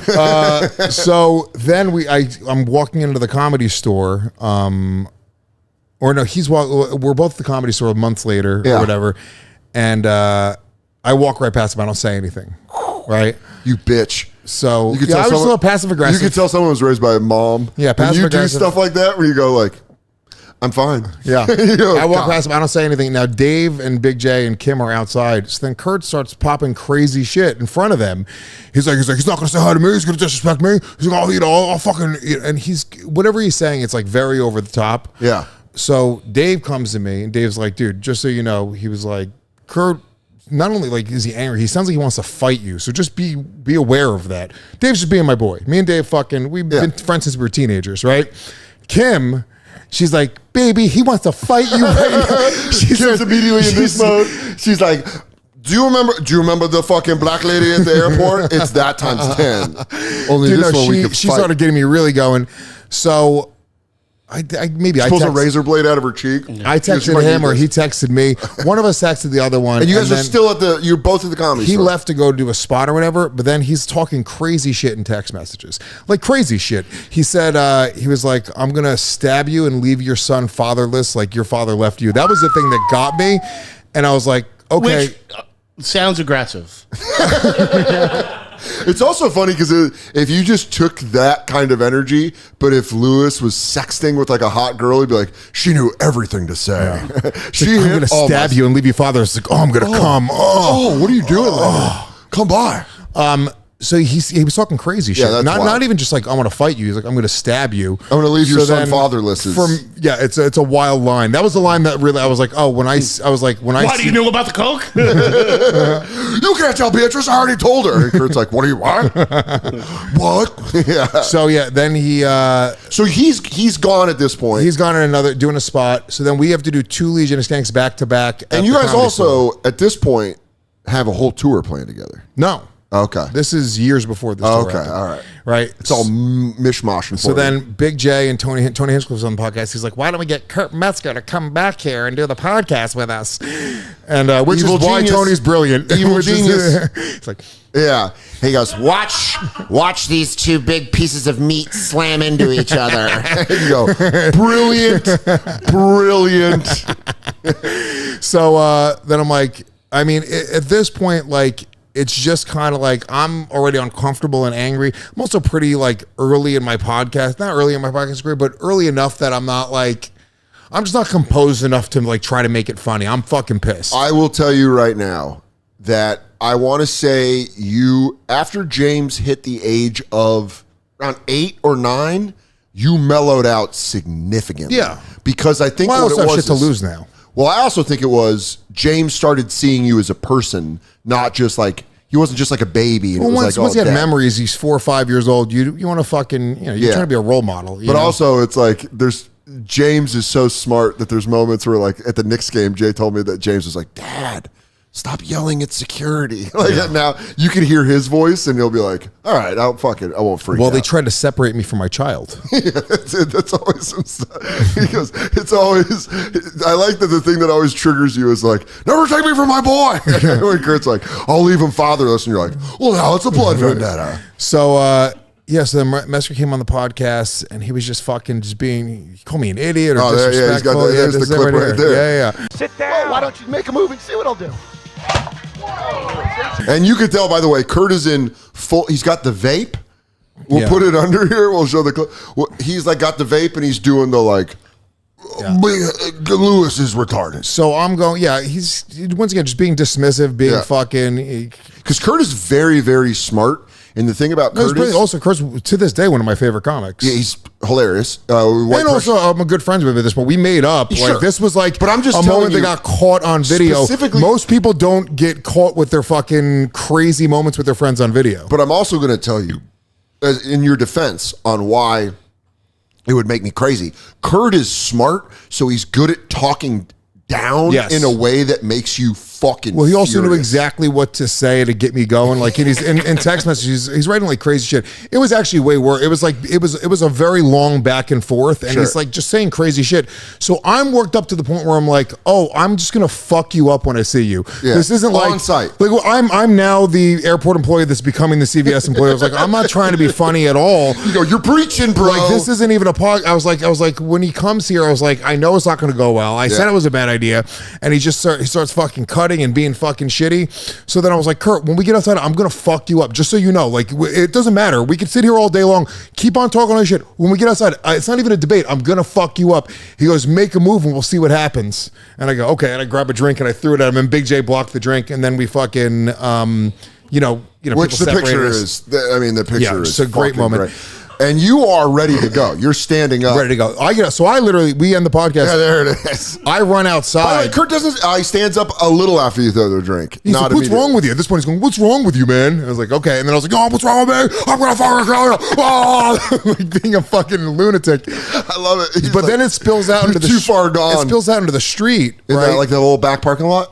S4: So then I'm walking into the Comedy Store. We're both at the Comedy Store months later or whatever. And I walk right past him. I don't say anything. Right?
S2: You bitch.
S4: So I was a little passive aggressive.
S2: You could tell someone was raised by a mom.
S4: Yeah, passive aggressive.
S2: You do stuff like that where you go like, I'm fine.
S4: Yeah. I walk past him. I don't say anything. Now, Dave and Big J and Kim are outside. So then Kurt starts popping crazy shit in front of them. He's like, he's not going to say hi to me. He's going to disrespect me. He's like, I'll fucking, and whatever he's saying, it's like very over the top.
S2: Yeah.
S4: So Dave comes to me and Dave's like, dude, just so you know, he was like, Kurt, not only like is he angry, he sounds like he wants to fight you. So just be aware of that. Dave's just being my boy. Me and Dave we've been friends since we were teenagers, right? Kim, she's like, baby, he wants to fight you right now.
S2: She's immediately in this mode. She's like, do you remember the fucking black lady at the airport? It's that times 10. Only this one we could fight.
S4: She started getting me really going. So I
S2: pulled a razor blade out of her cheek.
S4: I texted him or he texted me. One of us texted the other one.
S2: And you guys are still you're both at the Comedy Store.
S4: He left to go do a spot or whatever, but then he's talking crazy shit in text messages. Like crazy shit. He said, he was like, I'm going to stab you and leave your son fatherless like your father left you. That was the thing that got me. And I was like, okay.
S3: Which sounds aggressive.
S2: It's also funny because if you just took that kind of energy, but if Lewis was sexting with like a hot girl, he'd be like, she knew everything to say. Yeah.
S4: I'm going to stab you and leave you fatherless. Like, I'm going to come.
S2: What are you doing? Come by.
S4: So he was talking crazy shit. Yeah, not even just like I want to fight you. He's like I'm going to stab you.
S2: I'm going to leave your son fatherless.
S4: It's a wild line. That was the line that really I was like, oh,
S3: Why do you know about the coke?
S2: You can't tell Beatrice. I already told her. And Kurt's like, what do you want? What? Yeah.
S4: So then he.
S2: So he's gone at this point.
S4: He's gone in doing a spot. So then we have to do 2 Legion of Skanks back to back.
S2: And you guys also at this point have a whole tour planned together.
S4: No.
S2: Okay.
S4: This is years before this tour happened.
S2: All right.
S4: Right?
S2: It's all mishmash.
S4: So then Big J and Tony Hinchcliffe was on the podcast. He's like, why don't we get Kurt Metzger to come back here and do the podcast with us? And which is why Tony's brilliant.
S2: Evil genius.
S4: It's like,
S2: yeah.
S1: He goes, watch these 2 big pieces of meat slam into each other.
S2: You go, brilliant.
S4: So then I'm like, I mean, at this point, like, it's just kind of like I'm already uncomfortable and angry. I'm also pretty like early in my podcast, not early in my podcast career, but early enough that I'm not like, I'm just not composed enough to like try to make it funny. I'm fucking pissed.
S2: I will tell you right now that I want to say you, after James hit the age of around 8 or 9, you mellowed out significantly.
S4: Yeah.
S2: Because I think
S4: I
S2: what
S4: also
S2: it
S4: have
S2: was
S4: shit to lose now.
S2: Well, I also think it was James started seeing you as a person, not just like, he wasn't just like a baby. And
S4: Well,
S2: it was
S4: once,
S2: like,
S4: once you have
S2: Dad.
S4: memories, he's 4 or 5 years old. You want to fucking, you're
S2: Yeah.
S4: trying to be a role model. You
S2: But
S4: know?
S2: also, it's like James is so smart that there's moments where, like at the Knicks game, Jay told me that James was like, "Dad, stop yelling at security." Like now, you can hear his voice, and he'll be like, "All right, I won't freak."
S4: Well,
S2: out.
S4: they tried to separate me from my child.
S2: That's always some stuff. Because it's always. I like that the thing that always triggers you is like, "Never take me from my boy." When Kurt's like, "I'll leave him fatherless," and you're like, "Well, now it's a blood vendetta."
S4: So, so then Messer came on the podcast, and he was just fucking he called me an idiot or disrespectful.
S2: There's the clip right there.
S4: Yeah.
S5: Sit down. Well, why don't you make a move and see what I'll do?
S2: And you could tell, by the way, Kurt is in full. He's got the vape. We'll put it under here. We'll show the clip. Well, he's like got the vape, and he's doing the like. Lewis is retarded.
S4: So I'm going. Yeah, he's once again just being dismissive, being fucking.
S2: Because Kurt is very, very smart. And the thing about Kurt is
S4: also Kurt's to this day one of my favorite comics.
S2: Yeah, he's hilarious.
S4: And also, I'm a good friends with him at this point. We made up.
S2: Sure.
S4: Like this was like,
S2: but I'm just
S4: a
S2: telling
S4: moment
S2: you,
S4: they got caught on video.
S2: Specifically,
S4: most people don't get caught with their fucking crazy moments with their friends on video.
S2: But I'm also going to tell you, as in your defense, on why it would make me crazy. Kurt is smart, so he's good at talking down in a way that makes you fucking
S4: Well, he also knew
S2: furious.
S4: exactly what to say to get me going. Like he's in text messages, he's writing like crazy shit. It was actually way worse. It was like it was a very long back and forth, and he's like just saying crazy shit. So I'm worked up to the point where I'm like, oh, I'm just gonna fuck you up when I see you.
S2: Yeah.
S4: This isn't like
S2: on site.
S4: Like well, I'm now the airport employee that's becoming the CVS employee. I was like, I'm not trying to be funny at all.
S2: You go, you're preaching, bro.
S4: Like this isn't even a pod. I was like, when he comes here, I was like, I know it's not going to go well. I said it was a bad idea, and he starts fucking cutting and being fucking shitty. So then I was like, Kurt, when we get outside, I'm gonna fuck you up, just so you know. Like it doesn't matter. We can sit here all day long, keep on talking all this shit. When we get outside, it's not even a debate. I'm gonna fuck you up. He goes, make a move and we'll see what happens. And I go, okay. And I grab a drink and I threw it at him. And Big J blocked the drink. And then we fucking,
S2: which the picture is. The picture is
S4: it's a great moment.
S2: Great. And you are ready to go. You're standing up.
S4: Ready to go. We end the podcast.
S2: Yeah, there it is.
S4: I run outside.
S2: By the way, Kurt doesn't. He stands up a little after you throw the drink.
S4: He's like, what's wrong with you? At this point, he's going, what's wrong with you, man? And I was like, okay. And then I was like, oh, what's wrong with me? I'm going to fucking kill you. Oh! Like being a fucking lunatic.
S2: I love it. He's
S4: But
S2: like,
S4: then it spills out into the
S2: too far gone.
S4: It spills out into the street.
S2: Is
S4: right?
S2: that like the little back parking lot?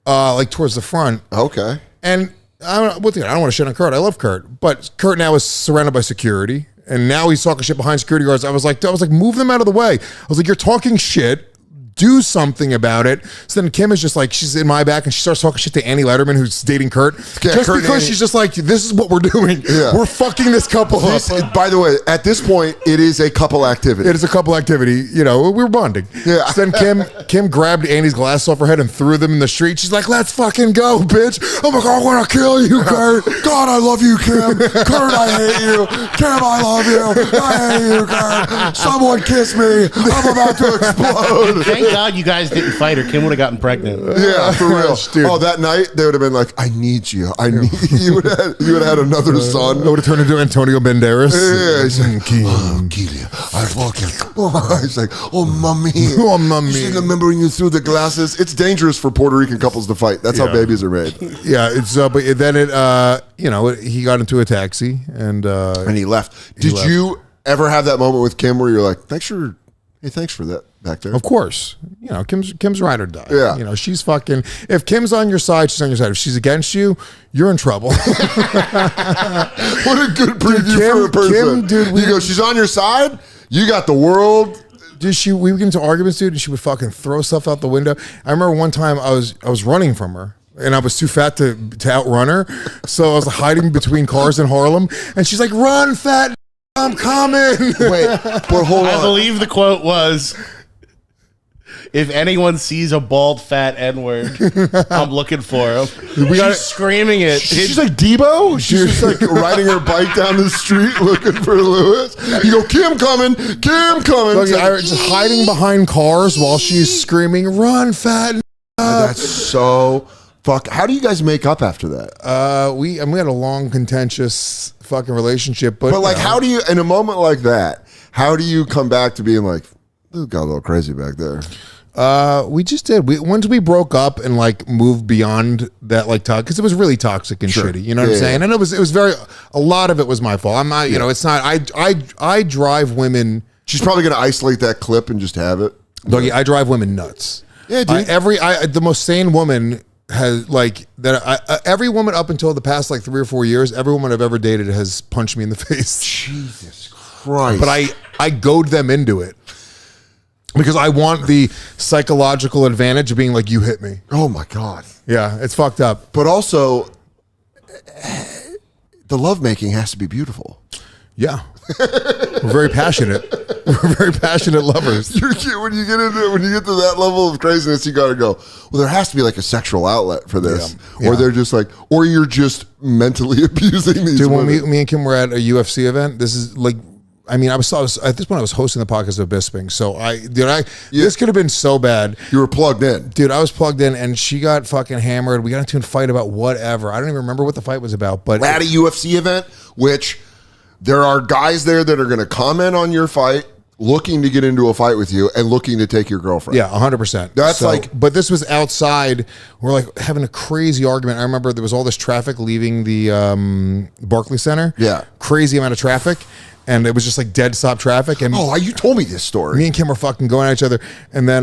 S4: Like towards the front.
S2: Okay.
S4: And I don't want to shit on Kurt. I love Kurt. But Kurt now is surrounded by security. And now he's talking shit behind security guards. I was like, move them out of the way. I was like, you're talking shit. Do something about it. So then Kim is just like, she's in my back and she starts talking shit to Annie Letterman, who's dating Kurt.
S2: Yeah,
S4: just
S2: Kurt
S4: because she's just like, this is what we're doing.
S2: Yeah.
S4: We're fucking this couple up.
S2: By the way, at this point, it is a couple activity.
S4: It is a couple activity. You know, we were bonding.
S2: Yeah.
S4: So then Kim grabbed Annie's glasses off her head and threw them in the street. She's like, let's fucking go, bitch. I'm like, I want to kill you, Kurt.
S2: God, I love you, Kim. Kurt, I hate you. Kim, I love you. I hate you, Kurt. Someone kiss me. I'm about to explode.
S3: Thank God you guys didn't fight or Kim would have gotten pregnant.
S2: Yeah, for real.
S4: Dude.
S2: Oh, that night they would have been like, "I need you. I need you." Would have had another son.
S4: I would have turned into Antonio Banderas.
S2: Yeah, he's like, Kelia, I fucking. Oh, he's like, oh, mommy.
S4: Oh, mommy.
S2: You see, remember when you threw the glasses? It's dangerous for Puerto Rican couples to fight. That's how babies are made.
S4: Yeah, it's but then he got into a taxi and
S2: he left. Did you ever have that moment with Kim where you're like, thanks for that back there?
S4: of course, Kim's ride or die.
S2: Yeah.
S4: She's fucking. If Kim's on your side, she's on your side. If she's against you, you're in trouble.
S2: What a good preview for a person. You go, she's on your side. You got the world.
S4: Dude, we would get into arguments, dude, and she would fucking throw stuff out the window. I remember one time I was running from her. And I was too fat to outrun her. So I was hiding between cars in Harlem. And she's like, run, fat, I'm coming.
S2: Wait, but hold on.
S3: I believe the quote was, If anyone sees a bald, fat N-word, I'm looking for him.
S2: She's
S3: screaming it.
S2: She's like Debo. She's just like riding her bike down the street looking for Lewis. You go, Kim coming, Kim coming.
S4: Look, just hiding behind cars while she's screaming, "Run, fat!"
S2: That's so fuck. How do you guys make up after that?
S4: We had a long, contentious fucking relationship, but
S2: like, how do you, in a moment like that, how do you come back to being like, this got a little crazy back there?
S4: We just did. Once we broke up and like moved beyond that, like talk, because it was really toxic and shitty. You know what I'm saying? And it was very. A lot of it was my fault. I'm not. You know, it's not. I drive women.
S2: She's probably going to isolate that clip and just have it.
S4: Doggy, I drive women nuts.
S2: Yeah, dude.
S4: The most sane woman has like that. Every woman up until the past like 3 or 4 years, every woman I've ever dated has punched me in the face.
S2: Jesus Christ!
S4: But I goad them into it. Because I want the psychological advantage of being like, you hit me.
S2: Oh my God.
S4: Yeah, it's fucked up.
S2: But also, the lovemaking has to be beautiful.
S4: Yeah. We're very passionate. We're very passionate lovers.
S2: When you get to that level of craziness, you got to go, well, there has to be like a sexual outlet for this.
S4: Yeah.
S2: Or they're just like, or you're just mentally abusing these
S4: Dude,
S2: women.
S4: when me and Kim were at a UFC event, this is like, I mean, I was at this point I was hosting the podcast of Bisping, so this could have been so bad.
S2: You were plugged in,
S4: dude. I was plugged in, and she got fucking hammered. We got into a fight about whatever. I don't even remember what the fight was about. But
S2: at a UFC event, which there are guys there that are going to comment on your fight, looking to get into a fight with you, and looking to take your girlfriend.
S4: Yeah, 100%.
S2: That's
S4: but this was outside. We're like having a crazy argument. I remember there was all this traffic leaving the Barclays Center.
S2: Yeah,
S4: crazy amount of traffic. And it was just like dead stop traffic. And
S2: you told me this story.
S4: Me and Kim were fucking going at each other. And then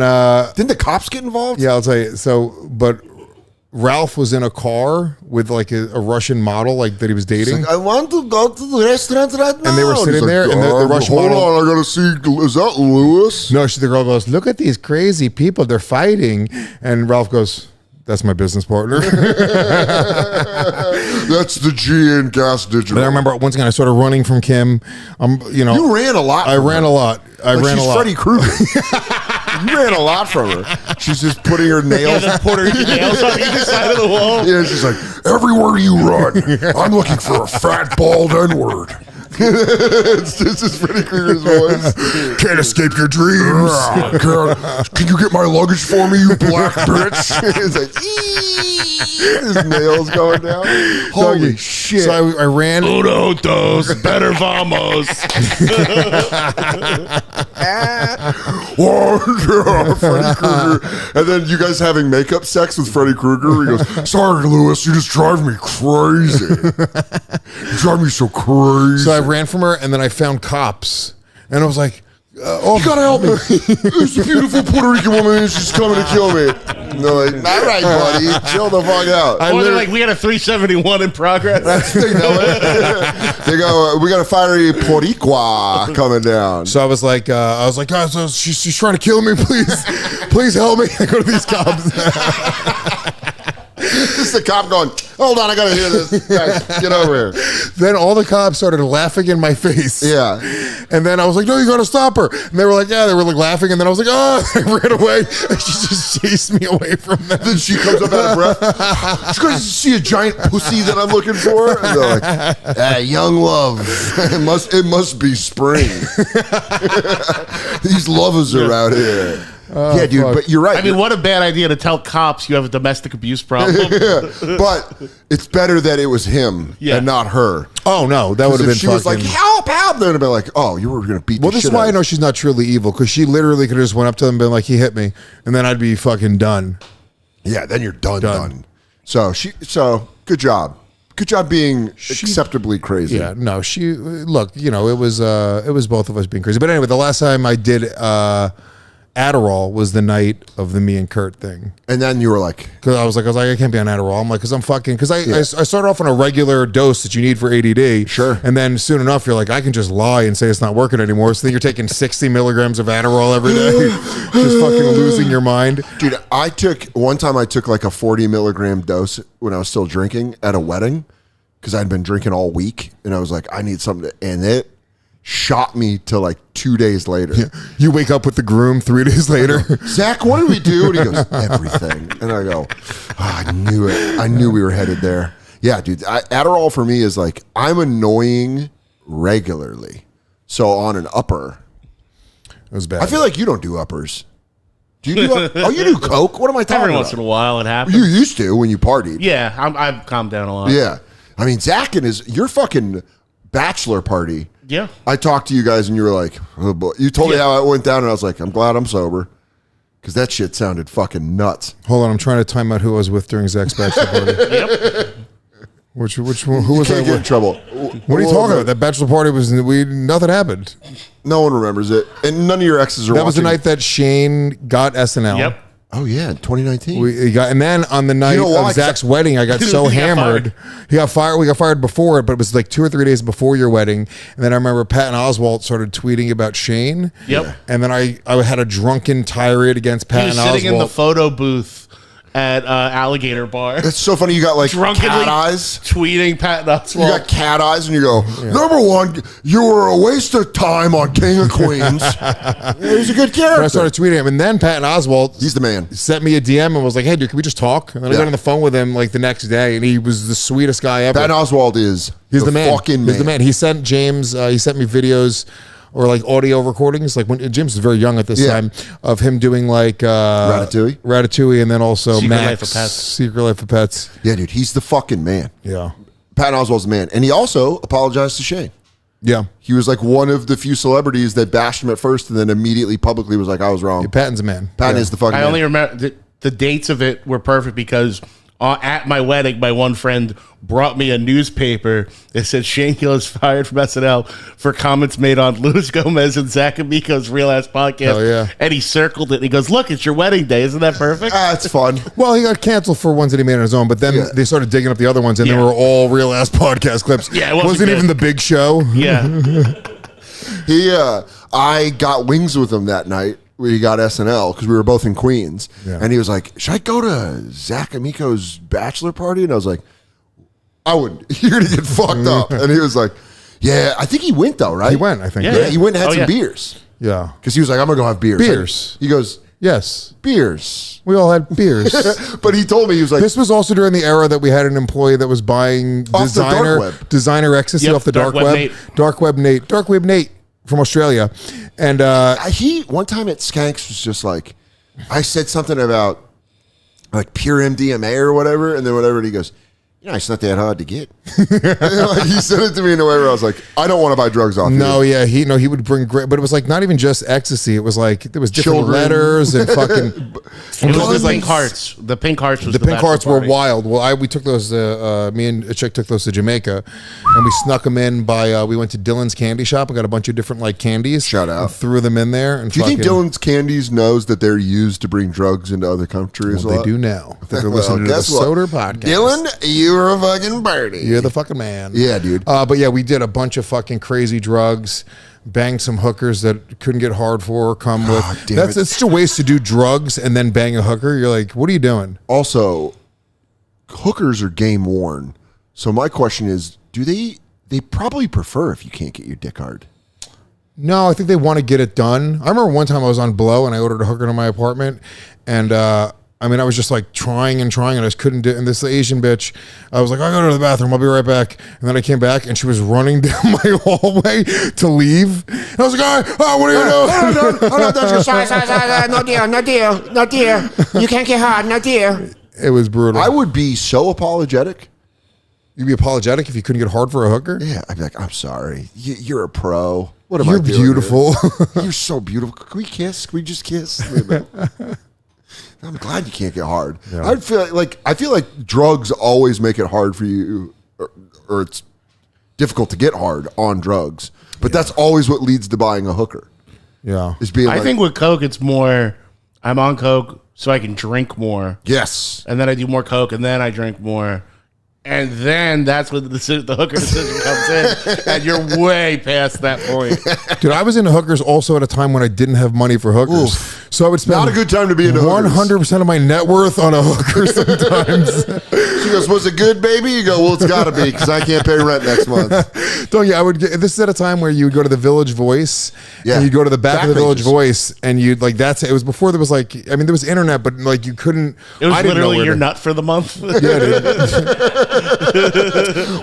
S2: didn't the cops get involved?
S4: Yeah, I'll tell you. So, but Ralph was in a car with like a Russian model like that he was dating.
S2: Like, I want to go to the restaurant right now.
S4: And they were sitting there, and the Russian model.
S2: Hold on, I gotta see. Is that Lewis?
S4: No, the girl goes, "Look at these crazy people. They're fighting." And Ralph goes, "That's my business partner."
S2: That's the GN Gas Digital.
S4: But I remember once again I started running from Kim.
S2: You ran a lot.
S4: I ran a lot.
S2: She's Freddy Krueger. You ran a lot from her. She's just putting her nails.
S3: Put her nails on either side of the wall.
S2: Yeah, she's like, everywhere you run, I'm looking for a fat, bald N-word. It's just Freddy Krueger's voice.
S4: Can't escape your dreams.
S2: Can you get my luggage for me, you black bitch? It's like, his nails going down. Holy shit.
S4: So I ran.
S3: Uno, dos, better vamos.
S2: Freddy Krueger. And then you guys having makeup sex with Freddy Krueger. He goes, sorry, Lewis, you just drive me crazy. You drive me so crazy.
S4: So I ran from her, and then I found cops. And I was like,
S2: you gotta help me. There's a beautiful Puerto Rican woman who's just coming to kill me. And they're like, all right, buddy, chill the fuck out.
S3: They're like, we had a 371 in progress.
S2: They go, we got a fiery Boricua coming down.
S4: So I was like, oh, she's trying to kill me. Please help me. I go to these cops.
S2: Just the cop going, hold on, I gotta hear this. Guys, get over here.
S4: Then all the cops started laughing in my face.
S2: Yeah.
S4: And then I was like, no, you gotta stop her. And they were like, yeah, they were like laughing. And then I was like, oh, I ran away. And she just chased me away from them.
S2: Then she comes up out of breath. Did you guys see a giant pussy that I'm looking for? And they're like, young love. It must be spring. These lovers are out here. Yeah, dude, fuck. But you're right.
S3: I mean, what a bad idea to tell cops you have a domestic abuse problem.
S2: Yeah, but it's better that it was him and not her.
S4: Oh, no, that would have been
S2: she was like, help, help, then it'd be like, oh, you were going to beat the shit out of me.
S4: Well, this is why I know she's not truly evil, because she literally could have just went up to them and been like, he hit me, and then I'd be fucking done.
S2: Yeah, then you're done. So good job. Good job being acceptably crazy.
S4: Yeah, no, look, it was both of us being crazy. But anyway, the last time I did Adderall was the night of the me and Kurt thing.
S2: And then you were like,
S4: because I was like, I can't be on Adderall. I'm like, because I started off on a regular dose that you need for ADD.
S2: Sure.
S4: And then soon enough, you're like, I can just lie and say it's not working anymore. So then you're taking 60 milligrams of Adderall every day, just fucking losing your mind.
S2: Dude, one time I took like a 40 milligram dose when I was still drinking at a wedding because I'd been drinking all week. And I was like, I need something to end it. shot me till like 2 days later.
S4: Yeah. You wake up with the groom 3 days later.
S2: Zach, what did we do? And he goes, everything. And I go, I knew it. I knew we were headed there. Yeah, dude. Adderall for me is like, I'm annoying regularly. So on an upper,
S4: It was bad.
S2: I feel like you don't do uppers. Do you do? Oh, you do coke. What am I talking
S3: Every
S2: about?
S3: once in a while, it happens.
S2: You used to when you partied.
S3: Yeah, I've calmed down a lot.
S2: Yeah. I mean, Zach and your fucking bachelor party.
S3: Yeah.
S2: I talked to you guys and you were like, oh boy. You told me how it went down and I was like, I'm glad I'm sober. Because that shit sounded fucking nuts.
S4: Hold on, I'm trying to time out who I was with during Zach's bachelor party.
S3: Yep.
S4: Which one? Who was I
S2: Can't get in
S4: with?
S2: trouble.
S4: What are you talking about? That bachelor party was nothing happened.
S2: No one remembers it. And none of your exes are
S4: That was the
S2: watching.
S4: night that Shane got SNL.
S3: Yep.
S2: Oh, yeah, in 2019.
S4: And then on the night
S2: why?
S4: of Zach's wedding, I got so
S3: He got
S4: hammered. He got fired. We got fired before it, but it was like 2 or 3 days before your wedding. And then I remember Patton Oswalt started tweeting about Shane.
S3: Yep.
S4: And then I had a drunken tirade against
S3: He
S4: Patton
S3: was sitting in the
S4: Oswalt.
S3: photo booth at Alligator Bar,
S2: It's so funny. You got like
S3: drunkenly
S2: cat eyes.
S3: tweeting Patton Oswalt.
S2: You got cat eyes and you go, number one, you were a waste of time on King of Queens. He was a good
S4: And I
S2: character.
S4: started tweeting him. And then Patton Oswalt
S2: He's the man.
S4: sent me a DM and was like, hey, dude, can we just talk? And then I got on the phone with him like the next day, and he was the sweetest guy ever.
S2: Patton Oswalt is
S4: He's the man.
S2: fucking man.
S4: He's the man. He sent James. He sent me videos or like audio recordings. Like when James was very young at this time, of him doing like Ratatouille, and then also
S3: Secret
S4: Max,
S3: Life of Pets.
S4: Secret Life of Pets.
S2: Yeah, dude, he's the fucking man.
S4: Yeah,
S2: Patton Oswalt's the man. And he also apologized to Shane.
S4: yeah.
S2: He was like one of the few celebrities that bashed him at first and then immediately publicly was like, I was wrong.
S4: Patton's a man.
S2: Patton
S4: Yeah.
S2: is the fucking
S3: I
S2: man.
S3: only remember the dates of it were perfect because at my wedding, my one friend brought me a newspaper that said Shane Gill is fired from SNL for comments made on Luis Gomez and Zac Amico's Real Ass Podcast.
S4: Oh, yeah.
S3: And he circled it. And he goes, "Look, it's your wedding day. Isn't that perfect?"
S2: It's fun.
S4: Well, he got canceled for ones that he made on his own, but then they started digging up the other ones, and they
S3: Yeah.
S4: were all real ass podcast clips.
S3: Yeah, it wasn't good.
S4: even the Big Show.
S3: Yeah.
S2: I got wings with him that night. We got SNL because we were both in Queens.
S4: Yeah.
S2: And he was like, should I go to Zac Amico's bachelor party? And I was like, I wouldn't. You're going to get fucked up. And he was like, yeah, I think he went though, right?
S4: He went, I think.
S3: Yeah.
S2: Yeah, he went and had
S3: Oh,
S2: some
S3: yeah.
S2: beers.
S4: Yeah.
S2: Because he was like, I'm going to go have beers.
S4: Beers.
S2: He goes,
S4: Yes.
S2: beers.
S4: We all had beers.
S2: But he told me, he was like,
S4: This was also during the era that we had an employee that was buying
S2: Off the dark web.
S4: designer ecstasy
S3: Yep,
S4: off the dark
S3: Dark Web
S4: web.
S3: Nate.
S4: Dark Web Nate from Australia. And
S2: he one time at Skanks was just like, I said something about like pure MDMA or whatever, and then whatever, and he goes, it's not that hard to get. Like, he said it to me in a way where I was like, I don't want to buy drugs off
S4: no,
S2: you.
S4: yeah, he would bring great, but it was like not even just ecstasy. It was like there was different
S2: Children.
S4: letters and fucking.
S3: It was the
S2: Guns.
S3: pink hearts. The pink hearts was
S4: The pink
S3: bachelor
S4: hearts were
S3: party.
S4: wild. Well, we took those. Me and a chick took those to Jamaica, and we snuck them in by. We went to Dylan's candy shop and got a bunch of different like candies.
S2: Shout out.
S4: And threw them in there. And
S2: Do you think
S4: fucking-
S2: Dylan's Candies knows that they're used to bring drugs into other countries?
S4: Well,
S2: a
S4: they
S2: lot?
S4: do now. That they're
S2: Well,
S4: listening to the
S2: guess what?
S4: Soder podcast.
S2: Dylan, you're a fucking party.
S4: You're the fucking man.
S2: Yeah, dude.
S4: But yeah, we did a bunch of fucking crazy drugs, banged some hookers that couldn't get hard for or come with.
S2: damn
S4: It's
S2: it.
S4: just a waste to do drugs and then bang a hooker. You're like, what are you doing?
S2: Also, hookers are game worn. So my question is, do they probably prefer if you can't get your dick hard?
S4: No, I think they want to get it done. I remember one time I was on blow and I ordered a hooker to my apartment, and I was just like trying and I just couldn't do it. And this Asian bitch, I was like, I'll go to the bathroom, I'll be right back. And then I came back and she was running down my hallway to leave. And I was like, all right, what are you doing?
S1: Sorry, no dear. You can't get hard, no dear.
S4: It was brutal.
S2: I would be so apologetic.
S4: You'd be apologetic if you couldn't get hard for a hooker?
S2: Yeah, I'd be like, I'm sorry. You're a pro. What am
S4: You're
S2: I doing
S4: beautiful.
S2: here? You're so beautiful. Can we kiss? Can we just kiss? I'm glad you can't get hard.
S4: Yeah.
S2: I feel like drugs always make it hard for you, or it's difficult to get hard on drugs. But that's always what leads to buying a hooker.
S4: Yeah.
S2: Is being
S3: I
S2: like,
S3: think with Coke, it's more, I'm on Coke so I can drink more.
S2: yes.
S3: And then I do more Coke and then I drink more. And then that's when the hooker decision comes in, and you're way past that point.
S4: Dude, I was into hookers also at a time when I didn't have money for hookers.
S2: Oof.
S4: So I would spend
S2: Not a good time to be into hookers.
S4: 100% of my net worth on a hooker sometimes.
S2: She goes, was it good, baby? You go, well, it's got to be because I can't pay rent next month.
S4: This is at a time where you would go to the Village Voice, and you'd go to the back of the Village Voice, and you'd like, it was before there was like, I mean, there was internet, but like you couldn't.
S3: It was literally your nut for the month.
S4: Yeah, dude.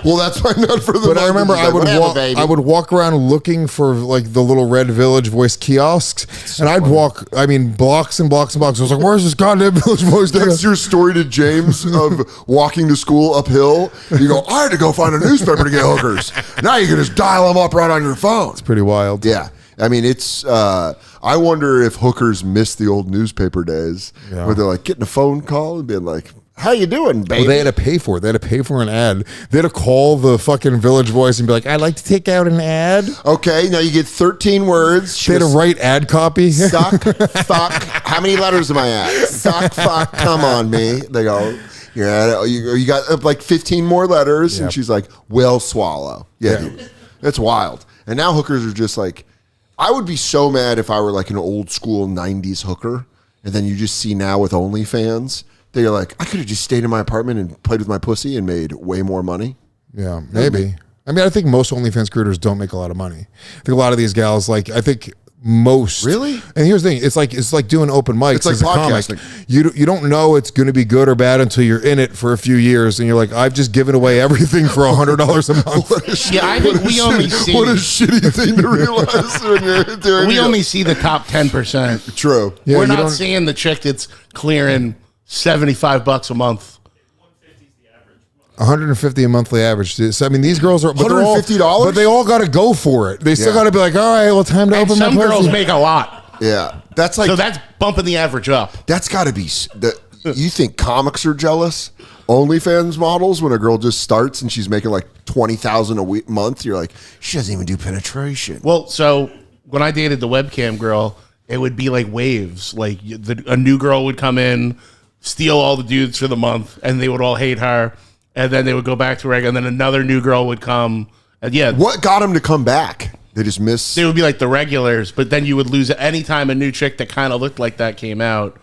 S2: Well, that's my nut for the month.
S4: But I remember I would walk around looking for like the little red Village Voice kiosks, and I'd walk, I mean, blocks and blocks and blocks. I was like, where's this goddamn Village Voice?
S2: That's your story to James of walking to school uphill. You go, I had to go find a newspaper to get hookers. Now you can just dial them up right on your phone.
S4: It's pretty wild.
S2: Yeah. I mean, it's, I wonder if hookers miss the old newspaper days where they're like getting a phone call and being like, how you doing, baby?
S4: Well, they had to pay for it. They had to pay for an ad. They had to call the fucking Village Voice and be like, I'd like to take out an ad.
S2: Okay, now you get 13 words.
S4: They had to write ad copy.
S2: Suck, fuck. How many letters am I at? Suck, fuck, come on, me. They go, you got like 15 more letters. And she's like, will swallow. Yeah, dude. That's wild. And now hookers are just like, I would be so mad if I were like an old school 90s hooker. And then you just see now with OnlyFans, they're like, I could have just stayed in my apartment and played with my pussy and made way more money.
S4: Yeah, maybe. I mean, I think most OnlyFans creators don't make a lot of money. I think a lot of these gals, like, I think most. Really? And here's the thing. It's like doing open mics.
S2: It's like
S4: as a
S2: podcasting.
S4: Comic. You don't know it's going to be good or bad until you're in it for a few years. And you're like, I've just given away everything for $100 a month.
S3: I think we only see.
S2: What a shitty thing to realize when you're doing
S3: We only see the top 10%.
S2: True.
S4: Yeah,
S3: We're not seeing the chick that's clearing $75 a month.
S4: 150 a monthly average. So, I mean, these girls are
S2: $150,
S4: but they all got to go for it. They still got to be like, all right, well, time to open my
S3: Some girls
S4: pussy.
S3: make a lot.
S2: Yeah, that's like
S3: So that's bumping the average up.
S2: that's got to be. You think comics are jealous? OnlyFans models, when a girl just starts and she's making like $20,000 a month, you're like, she doesn't even do penetration.
S3: Well, so when I dated the webcam girl, it would be like waves. Like a new girl would come in, steal all the dudes for the month, and they would all hate her. And then they would go back to regular, and then another new girl would come. And
S2: What got them to come back? They just miss.
S3: They would be like the regulars, but then you would lose it. Anytime a new chick that kind of looked like that came out,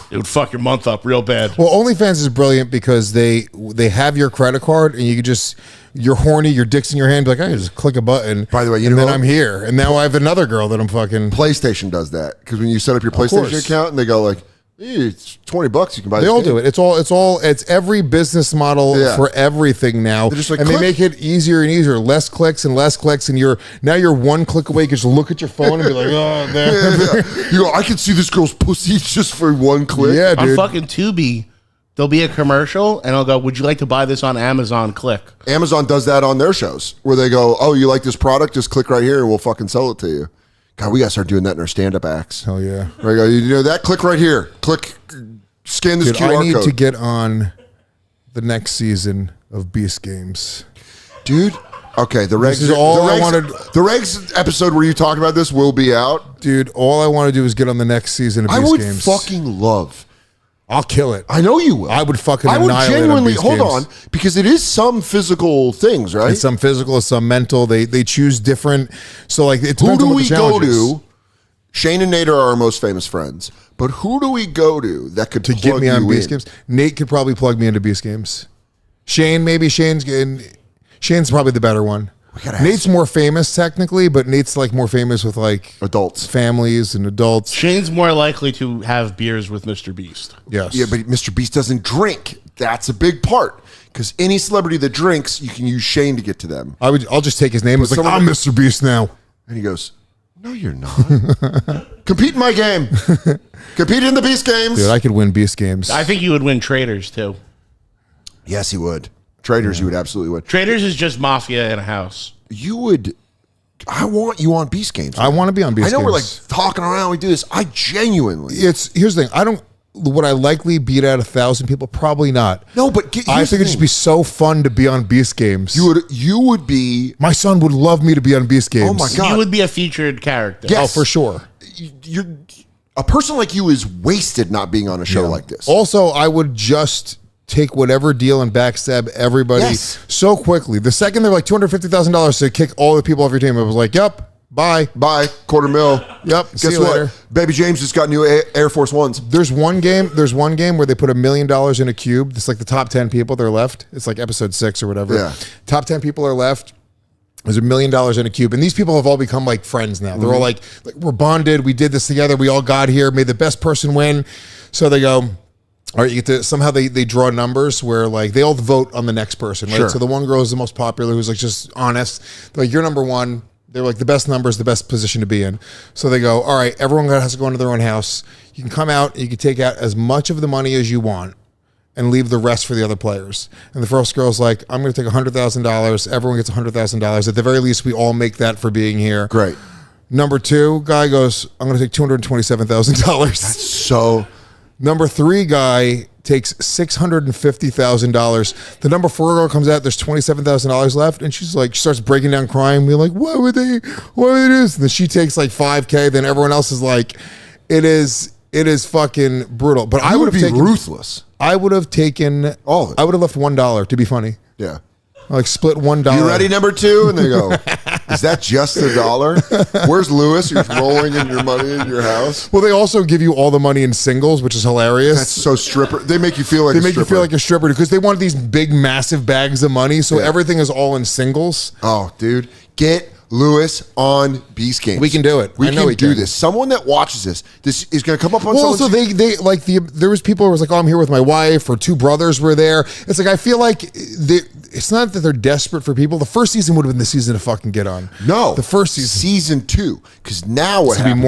S3: it would fuck your month up real bad.
S4: Well, OnlyFans is brilliant because they have your credit card, and you can just, you're horny, your dick's in your hand, like, I just click a button.
S2: By the way,
S4: and then I'm here. And now I have another girl that I'm fucking.
S2: PlayStation does that because when you set up your PlayStation account and they go like, it's $20, you can buy.
S4: They all do it. It's every business model for everything now.
S2: Just like,
S4: and they make it easier and easier, less clicks, and you're 1 click away. You can just look at your phone and be like, oh, there.
S2: You go, I can see this girl's pussy just for 1 click.
S4: Yeah, dude.
S3: On fucking Tubi, there'll be a commercial, and I'll go, would you like to buy this on Amazon? Click.
S2: Amazon does that on their shows where they go, oh, you like this product? Just click right here and we'll fucking sell it to you. God, we got to start doing that in our stand-up acts.
S4: Hell yeah.
S2: Right, go, you know that? Click right here. Click, scan this QR code.
S4: I need to get on the next season of Beast Games.
S2: Dude, okay, the regs.
S4: This is all
S2: the regs,
S4: I wanted.
S2: The regs episode where you talk about this will be out.
S4: Dude, all I want to do is get on the next season of Beast Games.
S2: I would fucking love.
S4: I'll kill it.
S2: I know you will.
S4: I would fucking
S2: I would genuinely, hold
S4: games.
S2: on, because it is some physical things, right?
S4: It's some physical, some mental. They choose different. So, like, it
S2: who
S4: depends on
S2: do
S4: what
S2: we
S4: the
S2: go
S4: challenge is.
S2: to? Shane and Nate are our most famous friends, but who do we go to that could
S4: to
S2: plug
S4: get me on
S2: you
S4: Beast
S2: in?
S4: Games? Nate could probably plug me into Beast Games. Shane, maybe Shane's probably the better one. Nate's more famous technically, but Nate's like more famous with like
S2: adults,
S4: families, and adults.
S3: Shane's more likely to have beers with Mr. Beast.
S4: Yes.
S2: Yeah, but Mr. Beast doesn't drink. That's a big part. Because any celebrity that drinks, you can use Shane to get to them.
S4: I'll just take his name. It's like, I'm Mr. Beast now.
S2: And he goes, no, you're not. Compete in my game. Compete in the Beast Games.
S4: Dude, I could win Beast Games.
S3: I think you would win Traders, too.
S2: Yes, he would. Traders, you would absolutely win.
S3: Traders is just mafia in a house.
S2: You would. I want you on Beast Games.
S4: I want to be on Beast Games.
S2: I know we're like talking around. We do this. I genuinely.
S4: Here's the thing. Would I likely beat out 1,000 people? Probably not.
S2: No, but
S4: I think it'd just be so fun to be on Beast Games.
S2: You would be.
S4: My son would love me to be on Beast Games.
S2: Oh my God.
S3: You would be a featured character.
S2: Yes.
S4: Oh, for sure.
S2: A person like you is wasted not being on a show like this.
S4: Also, I would just take whatever deal and backstab everybody so quickly. The second they're like $250,000 to kick all the people off your team, it was like, yep, bye.
S2: $250,000.
S4: Yep.
S2: Guess what? Later. Baby James just got new Air Force Ones.
S4: There's one game where they put $1 million in a cube. It's like the top 10 people, they're left. It's like episode 6 or whatever.
S2: Yeah.
S4: Top 10 people are left. There's $1 million in a cube. And these people have all become like friends now. They're all like, we're bonded. We did this together. We all got here. Made the best person win. So they go, all right, you get to, somehow they draw numbers where like they all vote on the next person, right?
S2: Sure.
S4: So the one girl is the most popular, who's like just honest. They're like, you're number one. They're like, the best number is the best position to be in. So they go, all right, everyone has to go into their own house. You can come out, you can take out as much of the money as you want and leave the rest for the other players. And the first girl's like, I'm going to take $100,000. Everyone gets $100,000. At the very least, we all make that for being here.
S2: Great.
S4: Number 2 guy goes, I'm going to take $227,000.
S2: That's so...
S4: Number 3 guy takes $650,000. The number 4 girl comes out. There's $27,000 left, and she's like, she starts breaking down, crying, being like, "Why would they do this?" And then she takes like $5,000. Then everyone else is like, "It is fucking brutal." But I would have taken
S2: ruthless.
S4: I would have taken
S2: all of it.
S4: I would have left $1 to be funny.
S2: Yeah.
S4: Like split $1.
S2: You ready, number 2? And they go, is that just $1? Where's Lewis? You're rolling in your money in your house.
S4: Well, they also give you all the money in singles, which is hilarious.
S2: That's so stripper. They make you feel like
S4: you feel like a stripper because they want these big, massive bags of money. So everything is all in singles.
S2: Oh, dude, get Lewis on Beast Games.
S4: We can do it.
S2: We can do this. Someone that watches this is going to come up on.
S4: Well, so they like there was people who was like, "Oh, I'm here with my wife," or 2 brothers were there. It's like I feel like it's not that they're desperate for people. The first season would have been the season to fucking get on.
S2: No,
S4: the first
S2: season 2, because now what happens?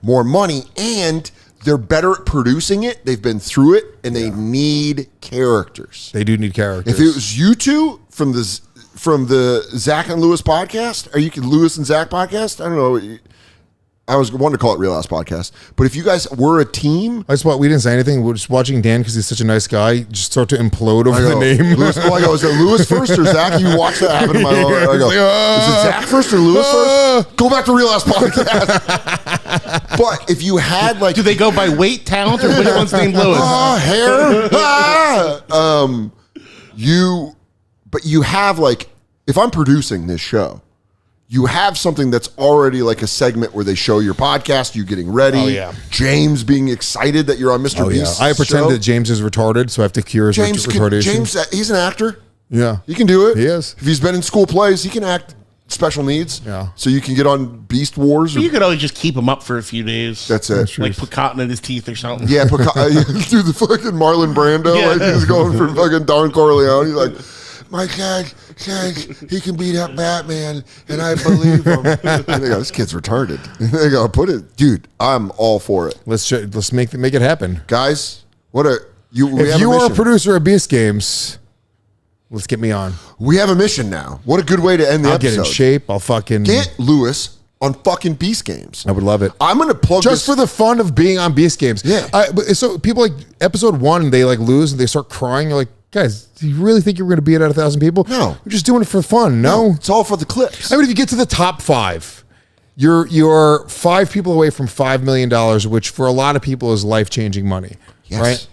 S4: More money,
S2: and they're better at producing it. They've been through it, and they need characters.
S4: They do need characters.
S2: If it was you two from the Zac and Lewis podcast, or Lewis and Zac podcast, I don't know. I was wanting to call it Real Ass Podcast, but if you guys were a team,
S4: we didn't say anything. We're just watching Dan because he's such a nice guy. Just start to implode over the name.
S2: Lewis, I go, is it Lewis first or Zac? You watch that happen in my life. I go, is it Zac first or Lewis first? Go back to Real Ass Podcast. But if you had like,
S3: do they go by weight, talent, or which one's named Lewis?
S2: Hair. But you have like, if I'm producing this show, you have something that's already like a segment where they show your podcast, you getting ready.
S4: Oh, yeah.
S2: James being excited that you're on Mr. Beast's
S4: I pretend
S2: show.
S4: that James is retarded, so I have to cure his retardation.
S2: James, he's an actor.
S4: Yeah.
S2: He can do it.
S4: He is.
S2: If he's been in school plays, he can act special needs.
S4: Yeah.
S2: So you can get on Beast Wars.
S3: You could always just keep him up for a few days.
S2: That's it.
S3: Like put cotton in his teeth or something.
S2: Yeah, do the fucking Marlon Brando.
S3: Yeah.
S2: Like he's going for fucking Don Corleone. He's like, my dad says he can beat up Batman, and I believe him. And they go, this kid's retarded. They go, put it, dude. I'm all for it.
S4: Let's make it happen,
S2: guys. If
S4: you are a producer of Beast Games, let's get me on.
S2: We have a mission now. What a good way to end the episode.
S4: I'll get in shape. I'll fucking
S2: get Lewis on fucking Beast Games.
S4: I would love it.
S2: I'm gonna plug
S4: just for the fun of being on Beast Games.
S2: Yeah.
S4: So people like episode 1, they like lose and they start crying. You're like, guys, do you really think you're going to beat out 1,000 people?
S2: No.
S4: We're just doing it for fun. No.
S2: It's all for the clips.
S4: I mean, if you get to the top 5, you're 5 people away from $5 million, which for a lot of people is life-changing money.
S2: Yes.
S4: Right?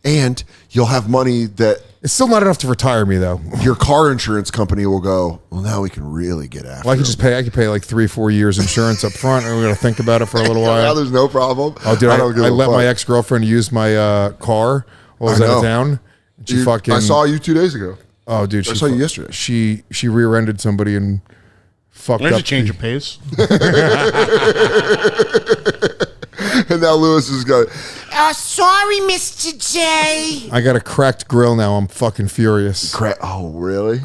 S2: And you'll have money that...
S4: It's still not enough to retire me, though.
S2: Your car insurance company will go, well, now we can really get after
S4: I could pay like 3-4 years insurance up front, and we're going to think about it for a little while.
S2: Now there's no problem.
S4: Oh, dude, I let my ex-girlfriend use my car while I was out of town.
S2: I saw you 2 days ago.
S4: Oh, dude,
S2: I saw you yesterday.
S4: She rear-ended somebody and fucked
S3: There's
S4: up.
S3: a change of pace.
S2: And now Lewis is going,
S1: sorry, Mr. J.
S4: I got a cracked grill now. I'm fucking furious.
S2: oh, really?